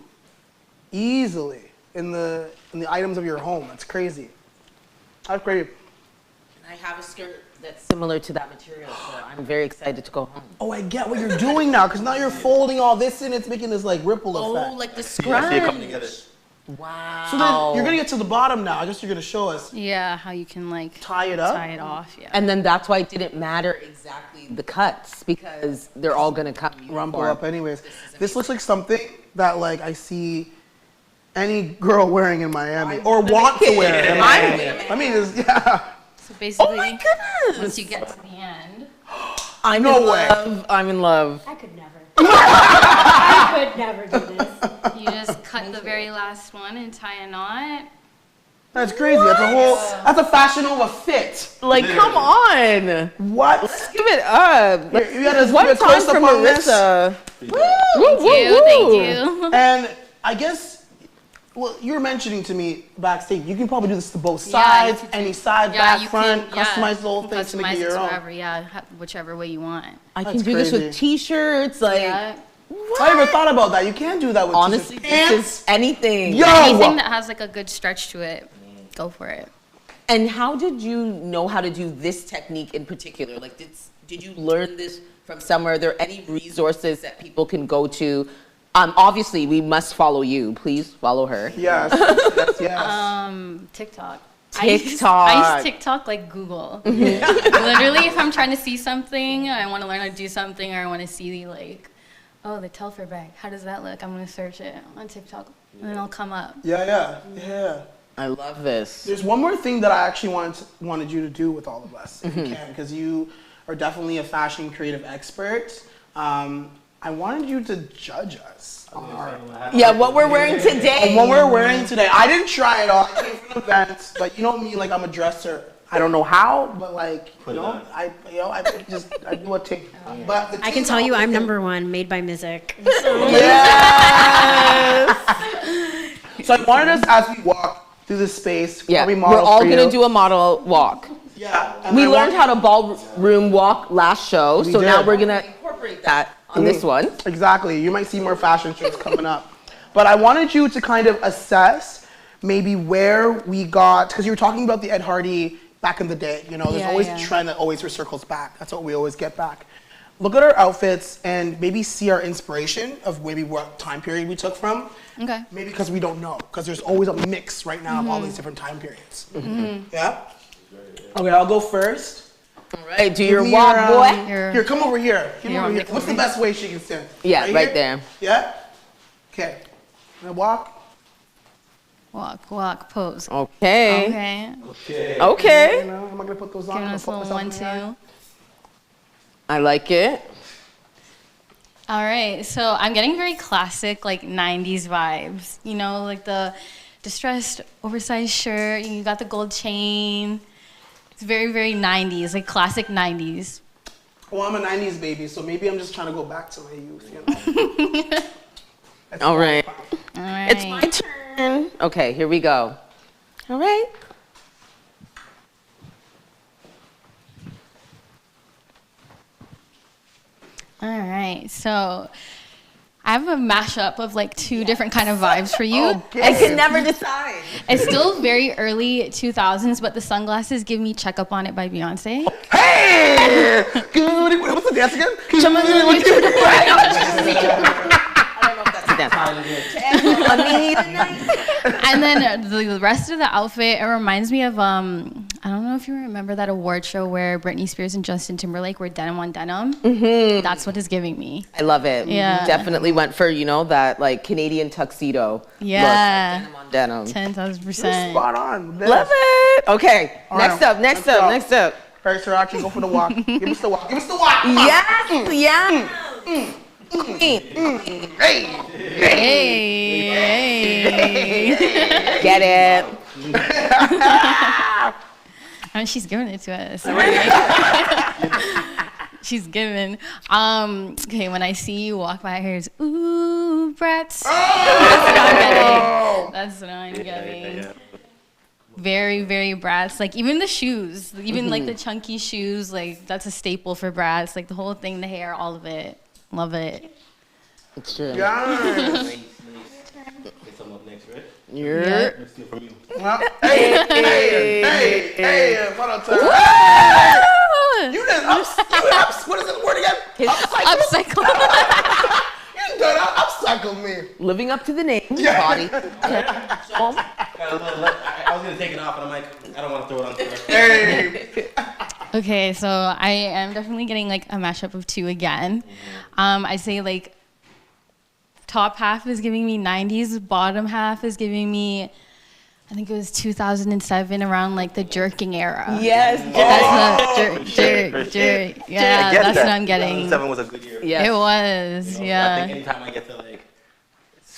Speaker 1: easily in the items of your home. That's crazy. That's crazy.
Speaker 2: I have a skirt that's similar to that material, so I'm very excited to go home.
Speaker 1: Oh, I get what you're doing now, because now you're folding all this in. It's making this like ripple effect.
Speaker 2: Oh, like the
Speaker 3: I see it coming
Speaker 2: scrunch.
Speaker 3: together.
Speaker 2: Wow.
Speaker 1: So then you're gonna get to the bottom now. I guess you're gonna show us.
Speaker 6: Yeah, how you can like
Speaker 1: Tie it up?
Speaker 6: tie it off. Yeah.
Speaker 2: And then that's why it didn't matter exactly the cuts, because they're all gonna come
Speaker 1: Rumble
Speaker 2: uniform.
Speaker 1: up anyways. This looks like something that like I see any girl wearing in Miami or want to wear in Miami. I mean, it's, yeah.
Speaker 6: So basically,
Speaker 2: Oh my goodness!
Speaker 6: once you get to the end,
Speaker 2: I'm
Speaker 1: No
Speaker 2: in
Speaker 1: way.
Speaker 2: love. I'm in love.
Speaker 7: I could never. I could never do this.
Speaker 6: you just cut at the very last one and tie a knot.
Speaker 1: That's crazy. That's a Fashion Nova fit.
Speaker 2: Like, come on.
Speaker 1: What?
Speaker 2: Let's give it up.
Speaker 1: You gotta
Speaker 2: One
Speaker 1: give a
Speaker 2: time
Speaker 1: close
Speaker 2: for
Speaker 1: up on this.
Speaker 2: Marissa.
Speaker 6: Thank you.
Speaker 1: And I guess, well, you were mentioning to me backstage, you can probably do this to both
Speaker 6: Yeah, you
Speaker 1: sides,
Speaker 6: can
Speaker 1: any side, back, front,
Speaker 6: yeah.
Speaker 1: customize the whole thing to make it your own.
Speaker 6: Wherever, whichever way you want.
Speaker 2: I can
Speaker 1: That's
Speaker 2: do this
Speaker 1: crazy.
Speaker 2: with t-shirts, like,
Speaker 6: Yeah.
Speaker 1: I never thought about that. You can do that with
Speaker 2: honestly,
Speaker 1: t-shirts.
Speaker 2: this
Speaker 1: Pants.
Speaker 2: is anything.
Speaker 1: Yo!
Speaker 6: Anything that has like a good stretch to it, go for it.
Speaker 2: And how did you know how to do this technique in particular? Like, did you learn this from somewhere? Are there any resources that people can go to? Obviously, we must follow you. Please follow her.
Speaker 1: Yes. Yes.
Speaker 6: TikTok.
Speaker 2: TikTok.
Speaker 6: I use TikTok like Google. Literally, if I'm trying to see something, I want to learn how to do something, or I want to see like, oh, the Telfair bag. How does that look? I'm gonna search it on TikTok, and then it'll come up.
Speaker 1: Yeah.
Speaker 2: I love this.
Speaker 1: There's one more thing that I actually wanted you to do with all of us, if you can, because you are definitely a fashion creative expert. I wanted you to judge us.
Speaker 2: Yeah, what we're wearing today.
Speaker 1: What we're wearing today. I didn't try it on. I came from events, but you know me, like I'm a dresser. I don't know how, but like I do a thing. But the
Speaker 7: I can tell you, I'm number one, made by Mizik.
Speaker 1: Yes. So I wanted us as we walk through this space.
Speaker 2: Yeah,
Speaker 1: we
Speaker 2: we're all gonna do a model walk.
Speaker 1: Yeah. And
Speaker 2: We
Speaker 1: I
Speaker 2: learned
Speaker 1: want-
Speaker 2: how to ballroom walk last show, so now
Speaker 1: did.
Speaker 2: we're gonna incorporate that on this one.
Speaker 1: Exactly. You might see more fashion shows coming up. But I wanted you to kind of assess maybe where we got, because you were talking about the Ed Hardy back in the day. You know, there's always a trend that always recircles back. That's what we always get back. Look at our outfits and maybe see our inspiration of maybe what time period we took from.
Speaker 6: Okay.
Speaker 1: Maybe because we don't know, because there's always a mix right now of all these different time periods. Yeah? Okay, I'll go first.
Speaker 2: All right, do
Speaker 1: Give
Speaker 2: your
Speaker 1: me
Speaker 2: walk,
Speaker 1: your,
Speaker 2: boy.
Speaker 1: Here, come over here. Come
Speaker 6: Your
Speaker 1: over here.
Speaker 6: walk.
Speaker 1: What's the best way she can stand?
Speaker 2: Yeah, right
Speaker 1: here?
Speaker 2: there.
Speaker 1: Yeah? Okay. Now walk.
Speaker 6: Walk, pose.
Speaker 2: Okay.
Speaker 6: Okay.
Speaker 2: Okay.
Speaker 1: You know, I'm not gonna put those on.
Speaker 6: Giving
Speaker 1: I'm
Speaker 6: us a
Speaker 1: gonna
Speaker 6: little
Speaker 1: put myself in the
Speaker 6: 1, 2.
Speaker 2: I like it.
Speaker 6: All right, so I'm getting very classic, like 90s vibes. You know, like the distressed, oversized shirt. You got the gold chain. It's very, very 90s, like classic 90s.
Speaker 1: Well, I'm a 90s baby, so maybe I'm just trying to go back to my youth, you know? That's
Speaker 2: All right.
Speaker 6: All right.
Speaker 2: It's my turn. Okay, here we go. All right.
Speaker 6: All right, so I have a mashup of like 2 different kind of vibes for you.
Speaker 2: I can never decide.
Speaker 6: It's still very early 2000s, but the sunglasses give me "Check Up on It" by Beyonce.
Speaker 1: Hey! What's the dance again?
Speaker 2: I don't know if that's a dance.
Speaker 6: And then the rest of the outfit, it reminds me of I don't know if you remember that award show where Britney Spears and Justin Timberlake were denim on denim. Mm-hmm. That's what it's giving me.
Speaker 2: I love it.
Speaker 6: Yeah.
Speaker 2: Definitely went for, that like Canadian tuxedo.
Speaker 6: Yeah.
Speaker 2: Look. Denim on denim.
Speaker 6: 10,000%.
Speaker 1: Spot on.
Speaker 2: Love it. Okay.
Speaker 1: All
Speaker 2: Next
Speaker 1: right,
Speaker 2: up.
Speaker 1: let's go. All right, Surauchie, go for the walk. Give us the walk. Give us the walk.
Speaker 2: Yes. Yeah.
Speaker 1: Hey!
Speaker 6: Hey.
Speaker 2: Get it.
Speaker 6: And she's giving it to us. She's giving. Okay, when I see you walk by, here's ooh, brats. That's what I'm getting. Very, very brats. Like even the shoes, even like the chunky shoes, like that's a staple for brats. Like the whole thing, the hair, all of it. Love it.
Speaker 2: It's true.
Speaker 1: Yes.
Speaker 3: Get some up next, right?
Speaker 2: You're.
Speaker 3: Let's steal from you.
Speaker 1: Well, hey, what up, Tara? You done what is the word again?
Speaker 6: Upcycle.
Speaker 1: You done upcycle me.
Speaker 2: Living up to the name. Body.
Speaker 3: I was gonna take it off, and I'm like, I don't want to throw it on Twitter.
Speaker 1: Hey.
Speaker 6: Okay, so I am definitely getting like a mashup of 2 again. I say like top half is giving me 90s, bottom half is giving me, I think it was 2007, around like the jerking era.
Speaker 2: Yes.
Speaker 6: That's the jerk. Yeah, that's what I'm getting.
Speaker 3: 2007 was a good year.
Speaker 2: Yes.
Speaker 6: It was,
Speaker 3: I
Speaker 6: yeah.
Speaker 3: think anytime I get to like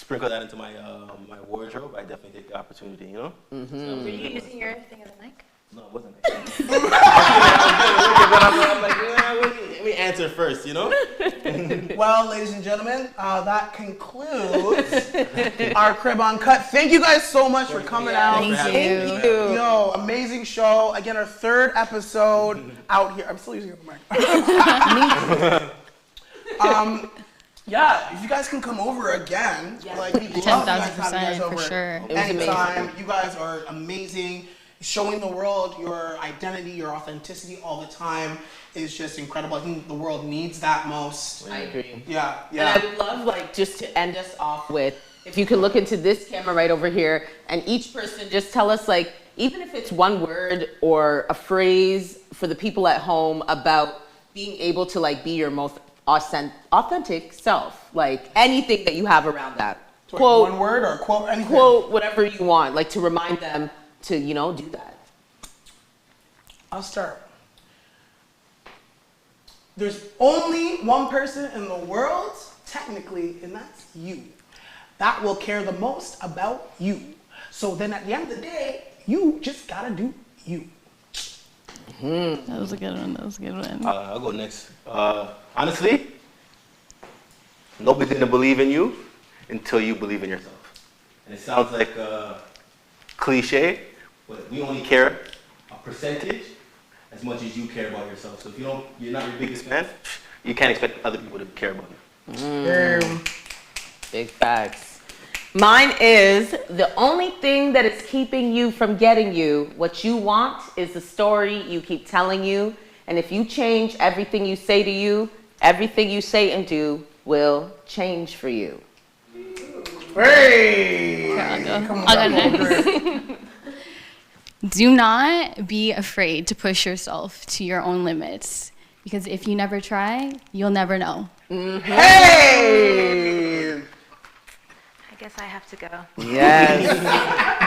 Speaker 3: sprinkle that into my my wardrobe, I definitely take the opportunity, you know?
Speaker 5: Were you using your thing as a mic?
Speaker 3: No, it wasn't. But I'm like, let me answer first, you know?
Speaker 1: Well, ladies and gentlemen, that concludes our Crib Uncut. Thank you guys so much for coming out.
Speaker 2: Thank you.
Speaker 1: Yo, amazing show. Again, our 3rd episode out here. I'm still using the mic. Yeah, if you guys can come over again, like we'd love you guys to have you guys
Speaker 6: 10,000%
Speaker 1: over
Speaker 6: for sure.
Speaker 1: anytime. You guys are amazing. Showing the world your identity, your authenticity all the time is just incredible. I think the world needs that most.
Speaker 2: I agree.
Speaker 1: Yeah.
Speaker 2: And I would love, like, just to end us off with, if you could look into this camera right over here, and each person just tell us, like, even if it's one word or a phrase for the people at home about being able to, like, be your most authentic self, like anything that you have around that.
Speaker 1: So
Speaker 2: Quote,
Speaker 1: one word or quote, anything.
Speaker 2: quote, whatever you want, like to remind them to, you know, do that.
Speaker 1: I'll start. There's only one person in the world, technically, and that's you, that will care the most about you. So then at the end of the day, you just gotta do you.
Speaker 6: That was a good one.
Speaker 3: I'll go next. Honestly, nobody's gonna believe in you until you believe in yourself. And it sounds like a cliche, but we only care a percentage as much as you care about yourself. So if you're not your biggest fan, you can't expect other people to care about you.
Speaker 2: Big facts. Mine is, the only thing that is keeping you from getting you what you want is the story you keep telling you. And if you change everything you say to you, everything you say and do will change for you.
Speaker 1: Hey!
Speaker 6: I'll go next. Do not be afraid to push yourself to your own limits, because if you never try, you'll never know.
Speaker 1: Hey!
Speaker 5: I guess I have to go.
Speaker 2: Yes.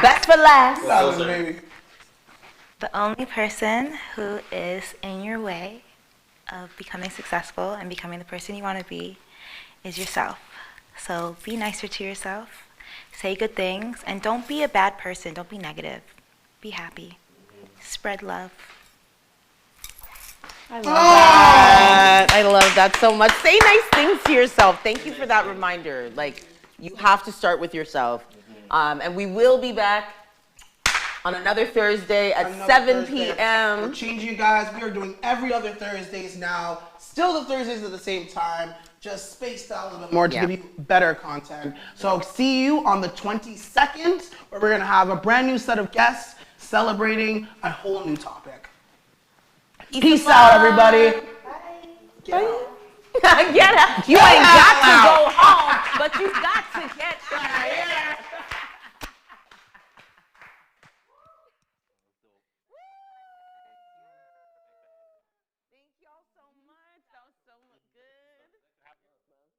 Speaker 2: Best for last.
Speaker 1: Baby.
Speaker 5: The only person who is in your way of becoming successful and becoming the person you want to be is yourself. So be nicer to yourself, say good things, and don't be a bad person. Don't be negative. Be happy. Spread love.
Speaker 2: I love that. I love that so much. Say nice things to yourself. Thank you for that reminder. Like, you have to start with yourself. And we will be back on another Thursday at 7 p.m.
Speaker 1: We're changing, you guys. We are doing every other Thursdays now. Still the Thursdays at the same time, just spaced out a little bit more to give you better content. So see you on the 22nd, where we're gonna have a brand new set of guests celebrating a whole new topic. Peace out, everybody.
Speaker 5: Bye.
Speaker 1: Get out.
Speaker 2: Get out. You ain't got to go home, but you got to get out.